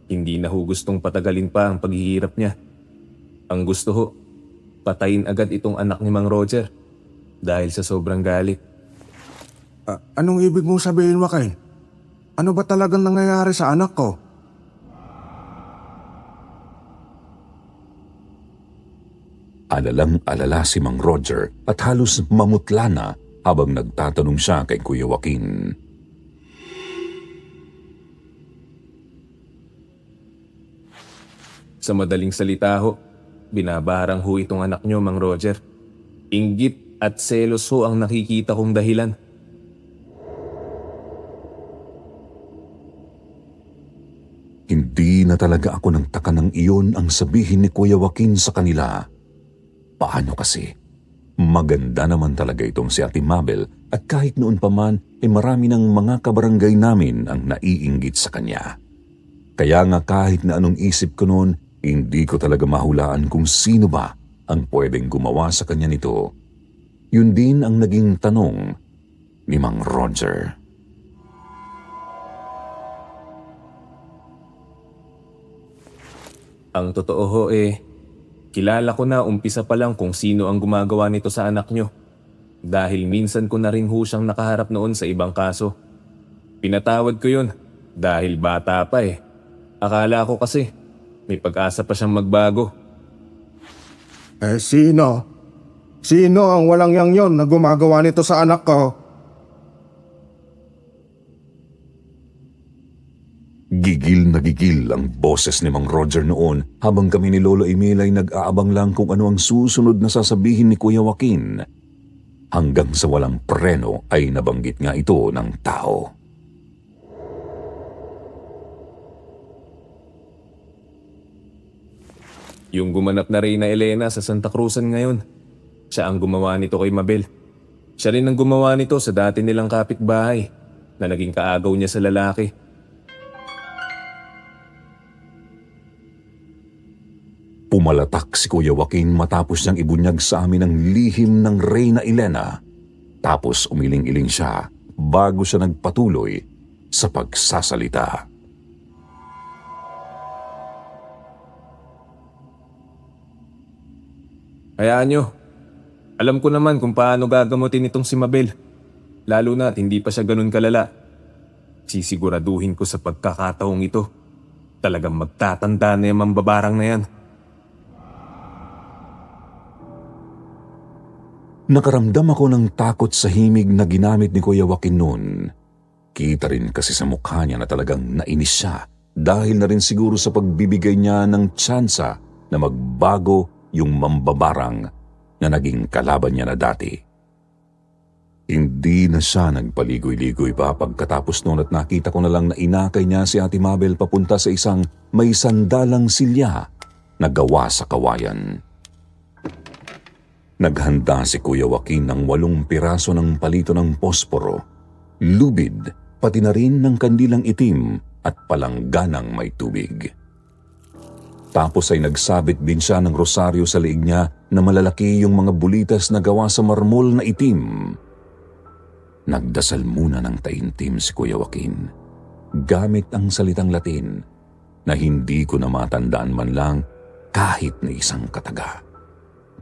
hindi na ho gustong patagalin pa ang paghihirap niya. Ang gusto ho, patayin agad itong anak ni Mang Roger dahil sa sobrang galit. Anong ibig mong sabihin, Joaquin? Ano ba talagang nangyayari sa anak ko? Alalang-alala si Mang Roger at halos mamutla na habang nagtatanong siya kay Kuya Joaquin. Sa madaling salita ho, binabarang ho itong anak niyo, Mang Roger. Inggit at selos ho ang nakikita kong dahilan. Hindi na talaga ako nagtaka ng iyon ang sabihin ni Kuya Joaquin sa kanila. Paano kasi? Maganda naman talaga itong si Ate Mabel at kahit noon pa man ay marami ng mga kabarangay namin ang naiinggit sa kanya. Kaya nga kahit na anong isip ko noon, hindi ko talaga mahulaan kung sino ba ang pwedeng gumawa sa kanya nito. Yun din ang naging tanong ni Mang Roger. Ang totoo ho kilala ko na umpisa pa lang kung sino ang gumagawa nito sa anak nyo. Dahil minsan ko na rin ho siyang nakaharap noon sa ibang kaso. Pinatawad ko yun dahil bata pa Akala ko kasi may pag-asa pa siyang magbago. Sino? Sino ang walang yang yon na gumagawa nito sa anak ko? Gigil na gigil ang boses ni Mang Roger noon habang kami ni Lolo Emil ay nag-aabang lang kung ano ang susunod na sasabihin ni Kuya Joaquin. Hanggang sa walang preno ay nabanggit nga ito ng tao. Yung gumanap na Reyna Elena sa Santa Cruzan ngayon. Siya ang gumawa nito kay Mabel. Siya rin ang gumawa nito sa dati nilang kapitbahay na naging kaagaw niya sa lalaki. Pumalatak si Kuya Joaquin matapos niyang ibunyag sa amin ang lihim ng Reyna Elena. Tapos umiling-iling siya bago siya nagpatuloy sa pagsasalita. Hayaan nyo. Alam ko naman kung paano gagamutin itong si Mabel. Lalo na't hindi pa siya ganun kalala. Sisiguraduhin ko sa pagkakataong ito. Talagang magtatanda na yung mambabarang na yan. Nakaramdam ako ng takot sa himig na ginamit ni Kuya Joaquin noon. Kita rin kasi sa mukha niya na talagang nainis siya dahil na rin siguro sa pagbibigay niya ng tsansa na magbago yung mambabarang na naging kalaban niya na dati. Hindi na siya nagpaligoy-ligoy pa pagkatapos noon at nakita ko na lang na inakay niya si Ate Mabel papunta sa isang may sandalang silya na gawa sa kawayan. Naghanda si Kuya Joaquin ng 8 piraso ng palito ng posporo, lubid, pati na rin ng kandilang itim at palangganang may tubig. Tapos ay nagsabit din siya ng rosaryo sa liig niya na malalaki yung mga bulitas na gawa sa marmol na itim. Nagdasal muna ng taimtim si Kuya Joaquin, gamit ang salitang Latin na hindi ko na matandaan man lang kahit na isang kataga.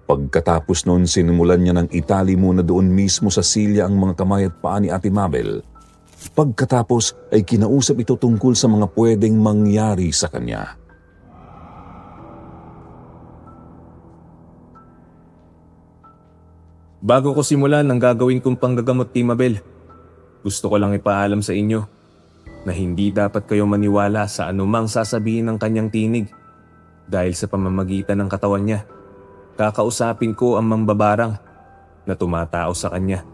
Pagkatapos noon, sinimulan niya ng itali muna doon mismo sa silya ang mga kamay at paa ni Ate Mabel. Pagkatapos ay kinausap ito tungkol sa mga pwedeng mangyari sa kanya. Bago ko simulan ang gagawin kong panggagamot kay Mabel, gusto ko lang ipaalam sa inyo na hindi dapat kayo maniwala sa anumang sasabihin ng kanyang tinig dahil sa pamamagitan ng katawan niya. Kakausapin ko ang mambabarang na tumatao sa kanya.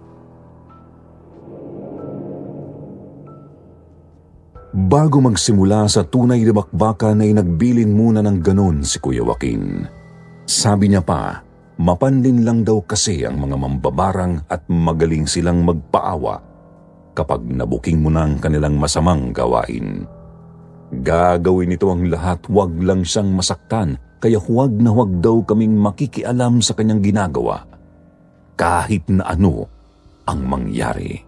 Bago magsimula sa tunay na bakbakan ay nagbilin muna ng ganon si Kuya Joaquin. Sabi niya pa, mapanlin lang daw kasi ang mga mambabarang at magaling silang magpaawa kapag nabuking mo ng kanilang masamang gawain. Gagawin ito ang lahat, wag lang siyang masaktan. Kaya huwag na huwag daw kaming makikialam sa kanyang ginagawa, kahit na ano ang mangyari.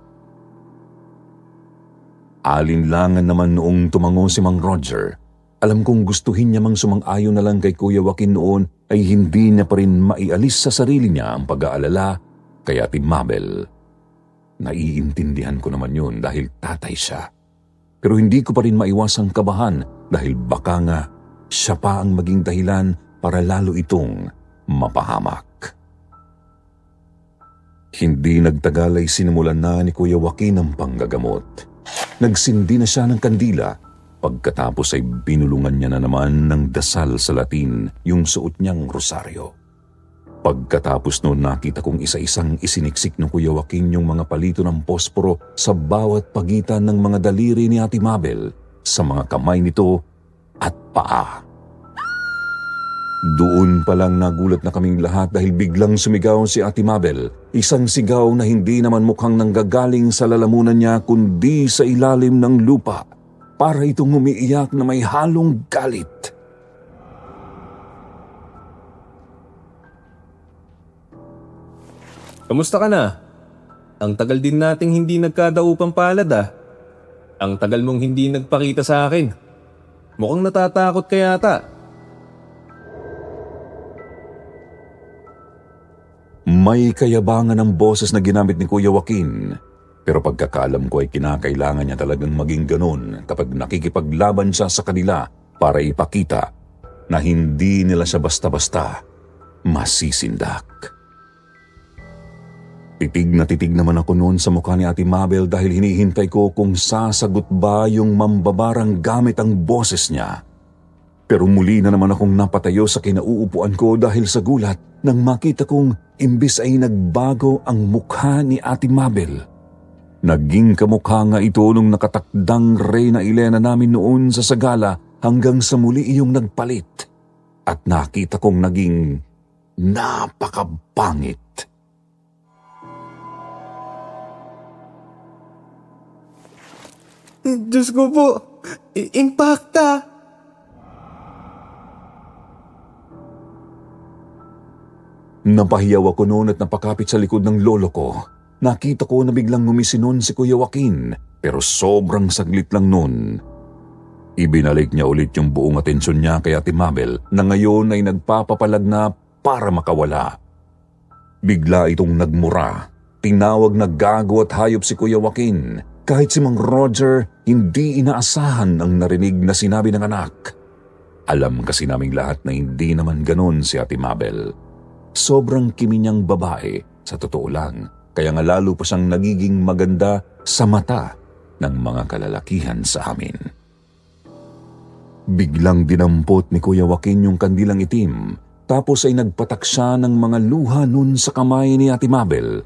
Alinlangan naman noong tumango si Mang Roger. Alam kong gustuhin niya mang sumang-ayon na lang kay Kuya Joaquin noon ay hindi niya pa rin maialis sa sarili niya ang pag-aalala kay Ate Mabel. Naiintindihan ko naman yun dahil tatay siya. Pero hindi ko pa rin maiwasang kabahan dahil baka nga siya pa ang maging dahilan para lalo itong mapahamak. Hindi nagtagal ay sinimulan na ni Kuya Joaquin ang panggagamot. Nagsindi na siya ng kandila. Pagkatapos ay binulungan niya na naman ng dasal sa Latin yung suot niyang rosaryo. Pagkatapos noon nakita kong isa-isang isiniksik ng Kuya Joaquin yung mga palito ng posporo sa bawat pagitan ng mga daliri ni Ate Mabel, sa mga kamay nito at paa. Doon pa lang nagulat na kaming lahat dahil biglang sumigaw si Ate Mabel. Isang sigaw na hindi naman mukhang nanggagaling sa lalamunan niya kundi sa ilalim ng lupa. Para itong umiiyak na may halong galit. Kamusta ka na? Ang tagal din nating hindi nagkadaupang palad ah. Ang tagal mong hindi nagpakita sa akin. Mukhang natatakot ka yata. May kayabangan ng boses na ginamit ni Kuya Joaquin. Pero pagkakaalam ko ay kinakailangan niya talagang maging ganun kapag nakikipaglaban siya sa kanila para ipakita na hindi nila siya basta-basta masisindak. Titig na titig naman ako noon sa mukha ni Ate Mabel dahil hinihintay ko kung sasagot ba yung mambabarang gamit ang boses niya. Pero muli na naman akong napatayo sa kinauupuan ko dahil sa gulat nang makita kong imbis ay nagbago ang mukha ni Ate Mabel. Naging kamukha nga ito nung nakatakdang Reyna Elena namin noon sa Sagala hanggang sa muli iyong nagpalit. At nakita kong naging napakapangit. Diyos ko po, impacta! Napahiyaw ako noon at napakapit sa likod ng lolo ko. Nakita ko na biglang ngumisinon si Kuya Joaquin, pero sobrang saglit lang noon. Ibinalik niya ulit yung buong atensyon niya kay Ate Mabel na ngayon ay nagpapapalag na para makawala. Bigla itong nagmura. Tinawag na gago at hayop si Kuya Joaquin. Kahit si Mang Roger, hindi inaasahan ang narinig na sinabi ng anak. Alam kasi naming lahat na hindi naman ganon si Ate Mabel. Sobrang kimi niyang babae, sa totoo lang, kaya nga lalo pa siyang nagiging maganda sa mata ng mga kalalakihan sa amin. Biglang dinampot ni Kuya Joaquin yung kandilang itim, tapos ay nagpatak siya ng mga luha nun sa kamay ni Ate Mabel.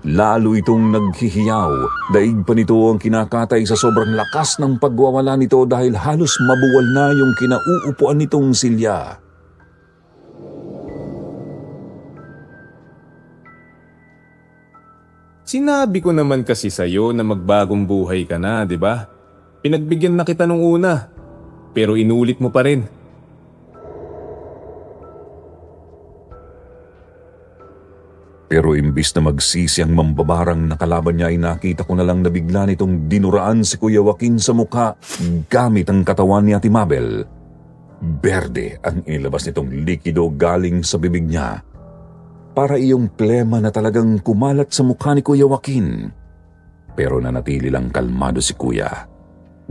Lalo itong naghihiyaw, daig pa nito ang kinakatay sa sobrang lakas ng pagwawala nito dahil halos mabuwal na yung kinauupuan nitong silya. Sinabi ko naman kasi sa'yo na magbagong buhay ka na, di ba? Pinagbigyan na kita nung una, pero inulit mo pa rin. Pero imbis na magsisi ang mambabarang na kalaban niya ay nakita ko na lang na bigla nitong dinuraan si Kuya Joaquin sa mukha gamit ang katawan ni Ate Mabel. Berde ang inilabas nitong likido galing sa bibig niya. Para iyong plema na talagang kumalat sa mukha ni Kuya Joaquin. Pero nanatili lang kalmado si Kuya.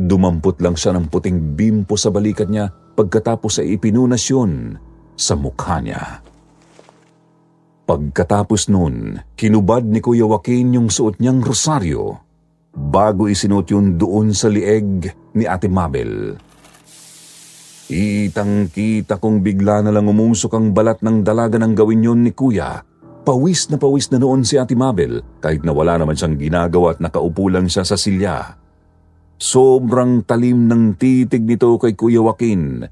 Dumampot lang siya ng puting bimpo sa balikat niya pagkatapos ay ipinunas yun sa mukha niya. Pagkatapos nun, kinubad ni Kuya Joaquin yung suot niyang rosaryo bago isinuot yun doon sa lieg ni Ate Mabel. Itang-kita kong bigla na lang umusok ang balat ng dalaga ng gawin yun ni Kuya. Pawis na noon si Ate Mabel kahit na wala naman siyang ginagawa at nakaupo lang siya sa silya. Sobrang talim ng titig nito kay Kuya Joaquin.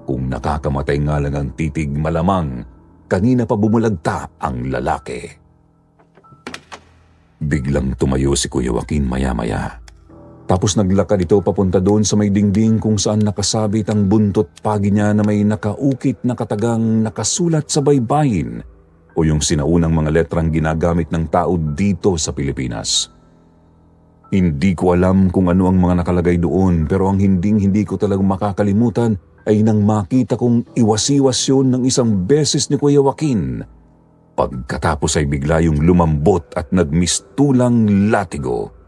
Kung nakakamatay nga lang ang titig, malamang kanina pa bumulagta ang lalaki. Biglang tumayo si Kuya Joaquin maya-maya. Tapos naglakad ito papunta doon sa may dingding kung saan nakasabit ang buntot pagi niya na may nakaukit na katagang nakasulat sa baybayin o yung sinaunang mga letrang ginagamit ng tao dito sa Pilipinas. Hindi ko alam kung ano ang mga nakalagay doon pero ang hindi ko talagang makakalimutan ay nang makita kong iwas-iwas yun ng isang beses ni Kuya Joaquin. Pagkatapos ay bigla yung lumambot at nagmistulang latigo.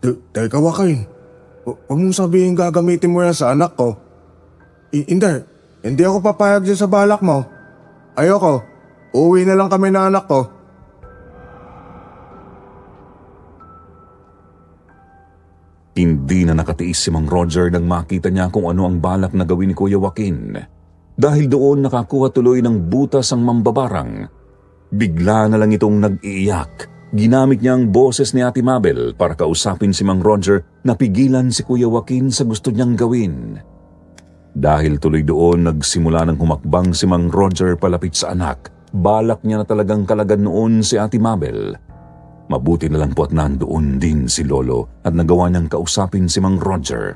Teka Joaquin, huwag mong sabihin gagamitin mo yan sa anak ko. Hindi ako papayag dyan sa balak mo. Ayoko, uuwi na lang kami ng anak ko. Hindi na nakatiis si Mang Roger nang makita niya kung ano ang balak na gawin ni Kuya Joaquin. Dahil doon nakakuha tuloy ng butas ang mambabarang. Bigla na lang itong nag-iiyak. Ginamit niya ang boses ni Ate Mabel para kausapin si Mang Roger na pigilan si Kuya Joaquin sa gusto niyang gawin. Dahil tuloy doon nagsimula ng humakbang si Mang Roger palapit sa anak. Balak niya na talagang kalagan noon si Ate Mabel. Mabuti na lang po at nandoon din si Lolo at nagawa niyang kausapin si Mang Roger.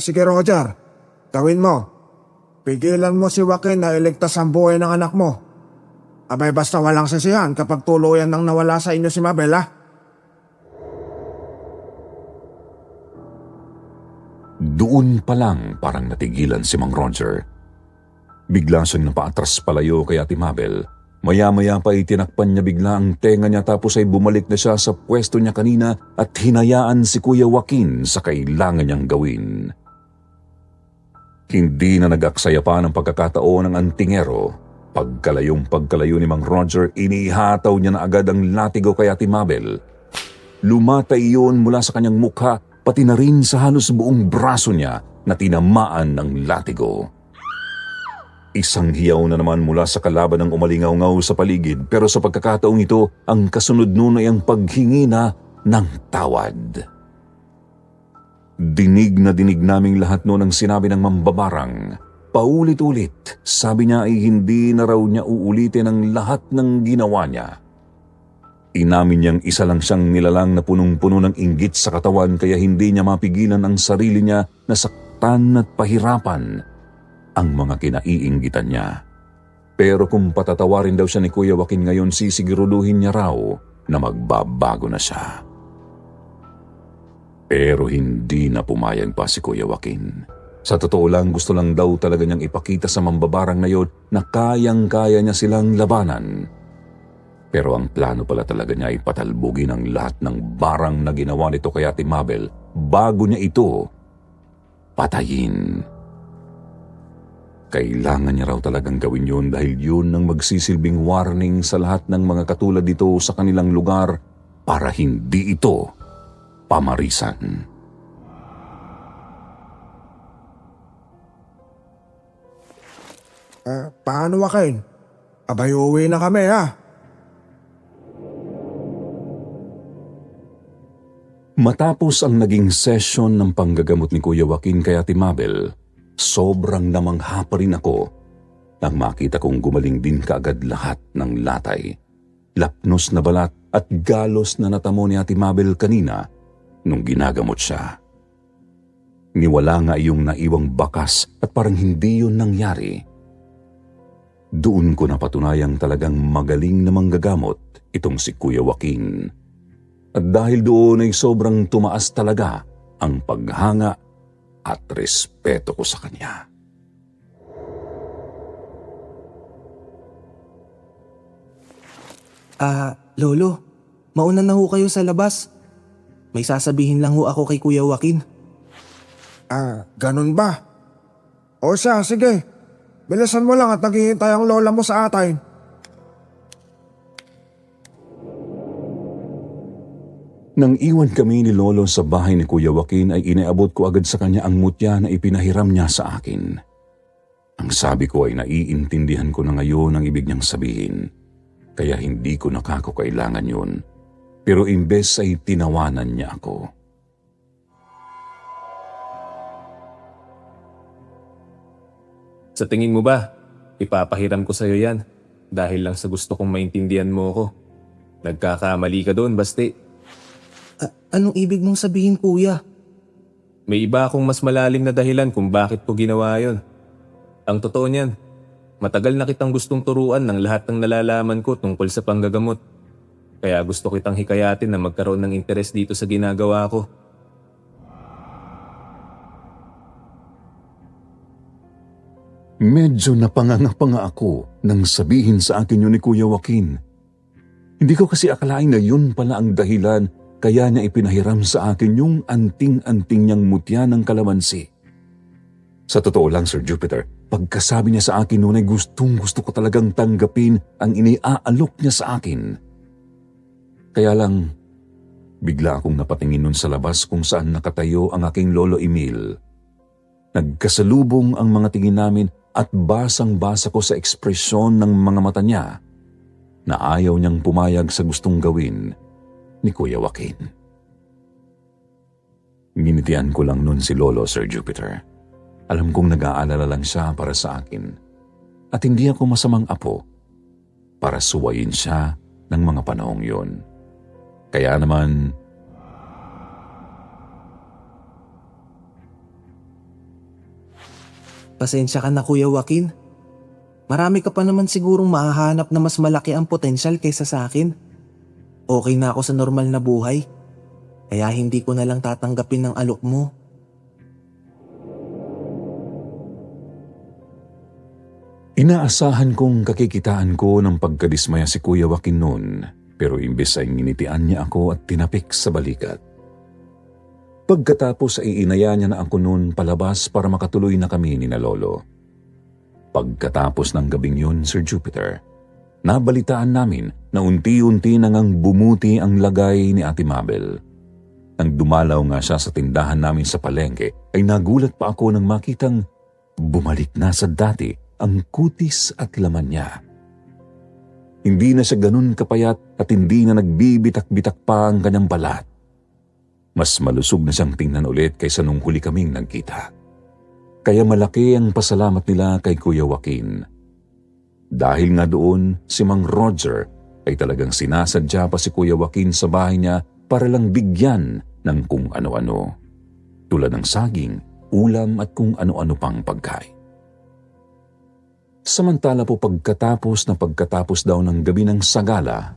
Sige Roger, gawin mo. Pigilan mo si Joaquin na iligtas ang buhay ng anak mo. Abay basta walang sisihan kapag tuluyan nang nawala sa inyo si Mabel, ha? Doon pa lang parang natigilan si Mang Roger. Bigla siyang napaatras palayo kay Ate Mabel. Maya-maya pa itinakpan niya bigla ang tenga niya tapos ay bumalik na siya sa pwesto niya kanina at hinayaan si Kuya Joaquin sa kailangan niyang gawin. Hindi na nag-aksaya pa ng pagkakataon ng antingero. Pagkalayo ni Mang Roger, inihataw niya na agad ang latigo kay Ate Mabel. Lumatay iyon mula sa kanyang mukha pati na rin sa halos buong braso niya na tinamaan ng latigo. Isang hiyaw na naman mula sa kalaban ang umalingaw-ngaw sa paligid pero sa pagkakataong ito, ang kasunod nun ay ang paghingi na ng tawad. Dinig na dinig naming lahat noon ang sinabi ng mambabarang. Paulit-ulit, sabi niya ay hindi na raw niya uulitin ang lahat ng ginawa niya. Inamin niyang isa lang siyang nilalang na punong-puno ng inggit sa katawan kaya hindi niya mapigilan ang sarili niya na saktan at pahirapan ang mga kinaiinggitan niya. Pero kung patatawarin daw siya ni Kuya Joaquin ngayon, sisiguraduhin niya raw na magbabago na siya. Pero hindi na pumayag pa si Kuya Joaquin. Sa totoo lang, gusto lang daw talaga niyang ipakita sa mambabarang na yon na kayang-kaya niya silang labanan. Pero ang plano pala talaga niya ay patalbugin ang lahat ng barang na ginawa nito kay Ate Mabel bago niya ito patayin. Kailangan niya raw talagang gawin yun dahil yun ang magsisilbing warning sa lahat ng mga katulad dito sa kanilang lugar para hindi ito pamarisan. Paano Joaquin? Abay uwi na kami ha. Matapos ang naging session ng panggagamot ni Kuya Joaquin kay Ate Mabel, sobrang namangha pa rin ako nang makita kong gumaling din kaagad lahat ng latay, lapnos na balat at galos na natamo ni Ate Mabel kanina nung ginagamot siya. Niwala nga yung naiwang bakas at parang hindi yun nangyari. Doon ko napatunayang talagang magaling na manggagamot itong si Kuya Joaquin. At dahil doon ay sobrang tumaas talaga ang paghanga at respeto ko sa kanya. Lolo, mauna na ho kayo sa labas. May sasabihin lang ho ako kay Kuya Joaquin. Ganun ba? O siya, sige. Bilisan mo lang at naghihintay ang lola mo sa atin. Nang iwan kami ni Lolo sa bahay ni Kuya Joaquin ay iniabot ko agad sa kanya ang mutya na ipinahiram niya sa akin. Ang sabi ko ay naiintindihan ko na ngayon ang ibig niyang sabihin, kaya hindi ko nakakakailangan yun. Pero imbes ay tinawanan niya ako. Sa tingin mo ba, ipapahiram ko sa'yo yan dahil lang sa gusto kong maintindihan mo ko? Nagkakamali ka doon, Basti. Anong ibig mong sabihin, Kuya? May iba akong mas malalim na dahilan kung bakit ko ginawa yon. Ang totoo niyan, matagal na kitang gustong turuan ng lahat ng nalalaman ko tungkol sa panggagamot. Kaya gusto kitang hikayatin na magkaroon ng interes dito sa ginagawa ko. Medyo napanganga ako nang sabihin sa akin yun ni Kuya Joaquin. Hindi ko kasi akalain na yun pala ang dahilan kaya niya ipinahiram sa akin yung anting-anting niyang mutya ng kalamansi. Sa totoo lang, Sir Jupiter, pagkasabi niya sa akin noon ay gustong-gusto ko talagang tanggapin ang iniaalok niya sa akin. Kaya lang, bigla akong napatingin nun sa labas kung saan nakatayo ang aking Lolo Emil. Nagkasalubong ang mga tingin namin at basang-basa ko sa ekspresyon ng mga mata niya na ayaw niyang pumayag sa gustong gawin ni Kuya Joaquin. Minitian ko lang nun si Lolo, Sir Jupiter. Alam kong nag-aalala lang siya para sa akin at hindi ako masamang apo para suwayin siya ng mga panahong yun. Kaya naman, Pasensya ka na, Kuya Joaquin. Marami ka pa naman sigurong mahahanap na mas malaki ang potensyal kaysa sa akin. Okay na ako sa normal na buhay. Kaya hindi ko na lang tatanggapin ng alok mo. Inaasahan kong kakikitaan ko ng pagkadismaya si Kuya Joaquin noon, pero imbes ay nginitian niya ako at tinapik sa balikat. Pagkatapos ay inaya niya na ako noon palabas para makatuloy na kami ni na Lolo. Pagkatapos ng gabing yun, Sir Jupiter, nabalitaan namin na unti-unti nangang bumuti ang lagay ni Ate Mabel. Nang dumalaw nga siya sa tindahan namin sa palengke, ay nagulat pa ako nang makitang bumalik na sa dati ang kutis at laman niya. Hindi na siya ganun kapayat at hindi na nagbibitak-bitak pa ang kanyang balat. Mas malusog na siyang tingnan ulit kaysa nung huli kaming nagkita. Kaya malaki ang pasalamat nila kay Kuya Joaquin. Dahil nga doon, si Mang Roger ay talagang sinasadya pa si Kuya Joaquin sa bahay niya para lang bigyan ng kung ano-ano. Tulad ng saging, ulam at kung ano-ano pang pagkain. Samantala po pagkatapos daw ng gabi ng sagala,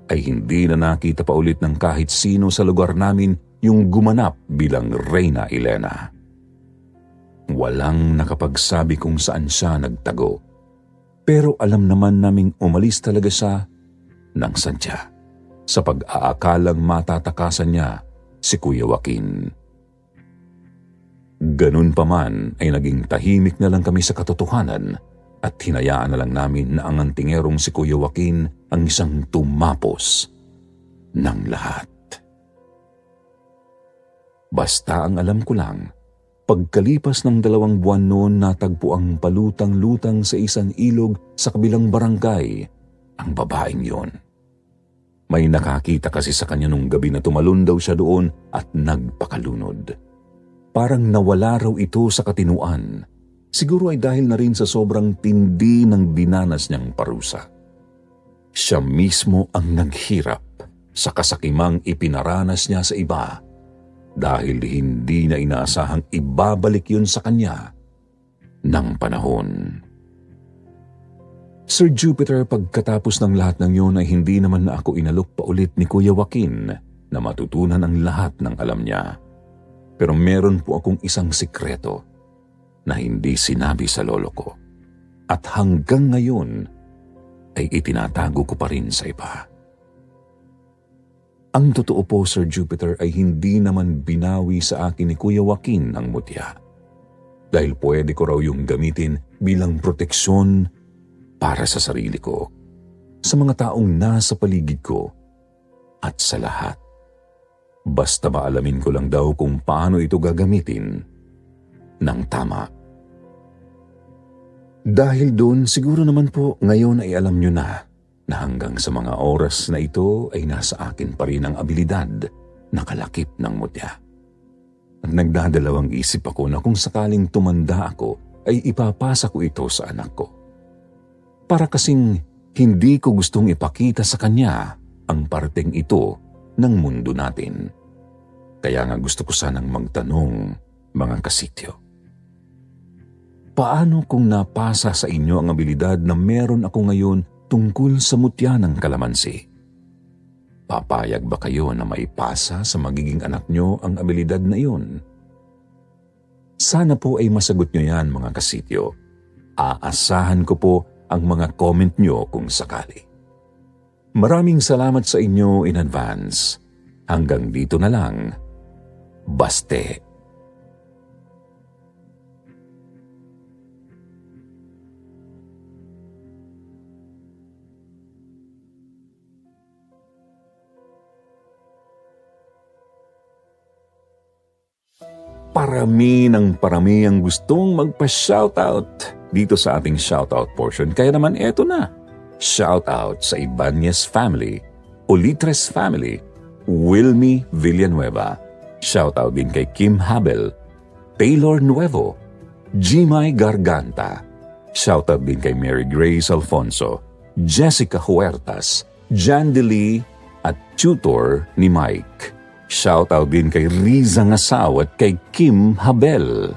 ay hindi na nakita pa ulit ng kahit sino sa lugar namin yung gumanap bilang Reyna Elena. Walang nakapagsabi kung saan siya nagtago. Pero alam naman naming umalis talaga siya ng sadya sa pag-aakalang matatakasan niya si Kuya Joaquin. Ganun pa man ay naging tahimik na lang kami sa katotohanan at hinayaan na lang namin na ang antingerong si Kuya Joaquin ang isang tumapos ng lahat. Basta ang alam ko lang, pagkalipas ng 2 buwan noon natagpo ang palutang-lutang sa isang ilog sa kabilang barangay ang babaeng yon. May nakakita kasi sa kanya nung gabi na tumalon daw siya doon at nagpakalunod. Parang nawala raw ito sa katinuan. Siguro ay dahil na rin sa sobrang tindi ng dinanas niyang parusa. Siya mismo ang naghirap sa kasakimang ipinaranas niya sa iba dahil hindi na inaasahang ibabalik yun sa kanya ng panahon. Sir Jupiter, pagkatapos ng lahat ng yun ay hindi naman na ako inalok pa ulit ni Kuya Joaquin na matutunan ang lahat ng alam niya. Pero meron po akong isang sikreto na hindi sinabi sa lolo ko. At hanggang ngayon ay itinatago ko pa rin sa iba. Ang totoo po, Sir Jupiter, ay hindi naman binawi sa akin ni Kuya Joaquin ang mutya. Dahil pwede ko raw yung gamitin bilang proteksyon para sa sarili ko, sa mga taong nasa paligid ko, at sa lahat. Basta maalamin ko lang daw kung paano ito gagamitin ng tama. Dahil doon, siguro naman po ngayon ay alam nyo na hanggang sa mga oras na ito ay nasa akin pa rin ang abilidad na kalakip ng mutya. At nagdadalawang isip ako na kung sakaling tumanda ako ay ipapasa ko ito sa anak ko. Para kasing hindi ko gustong ipakita sa kanya ang parteng ito ng mundo natin. Kaya nga gusto ko sanang magtanong, mga kasityo. Paano kung napasa sa inyo ang abilidad na meron ako ngayon tungkol sa mutya ng kalamansi? Papayag ba kayo na maipasa sa magiging anak nyo ang abilidad na iyon? Sana po ay masagot nyo yan, mga kasityo. Aasahan ko po ang mga comment nyo kung sakali. Maraming salamat sa inyo in advance. Hanggang dito na lang. Baste. Parami ang gustong magpa-shoutout dito sa ating shoutout portion. Kaya naman eto na. Shoutout sa Ibanez family, Olitres family, Wilmy Villanueva. Shoutout din kay Kim Habel, Taylor Nuevo, Jimay Garganta. Shoutout din kay Mary Grace Alfonso, Jessica Huertas, Jandy Lee at tutor ni Mike. Shoutout din kay Riza Ngasaw at kay Kim Habel.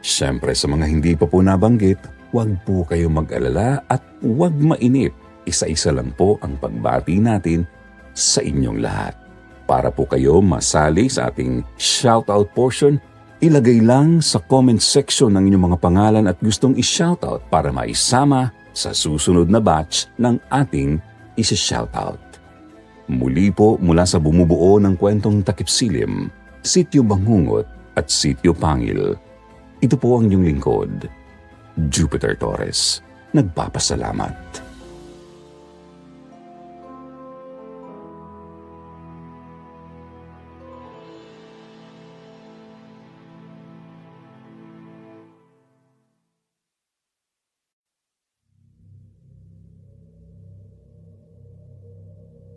Siyempre sa mga hindi pa po nabanggit, huwag po kayo mag-alala at huwag mainip. Isa-isa lang po ang pagbati natin sa inyong lahat. Para po kayo masali sa ating shoutout portion, Ilagay lang sa comment section ng inyong mga pangalan at gustong i-shoutout para maisama sa susunod na batch ng ating isi-shoutout. Muli po mula sa bumubuo ng kwentong Takip Silim, Sityo Bangungot at Sityo Pangil. Ito po ang inyong lingkod, Jupiter Torres. Nagpapasalamat.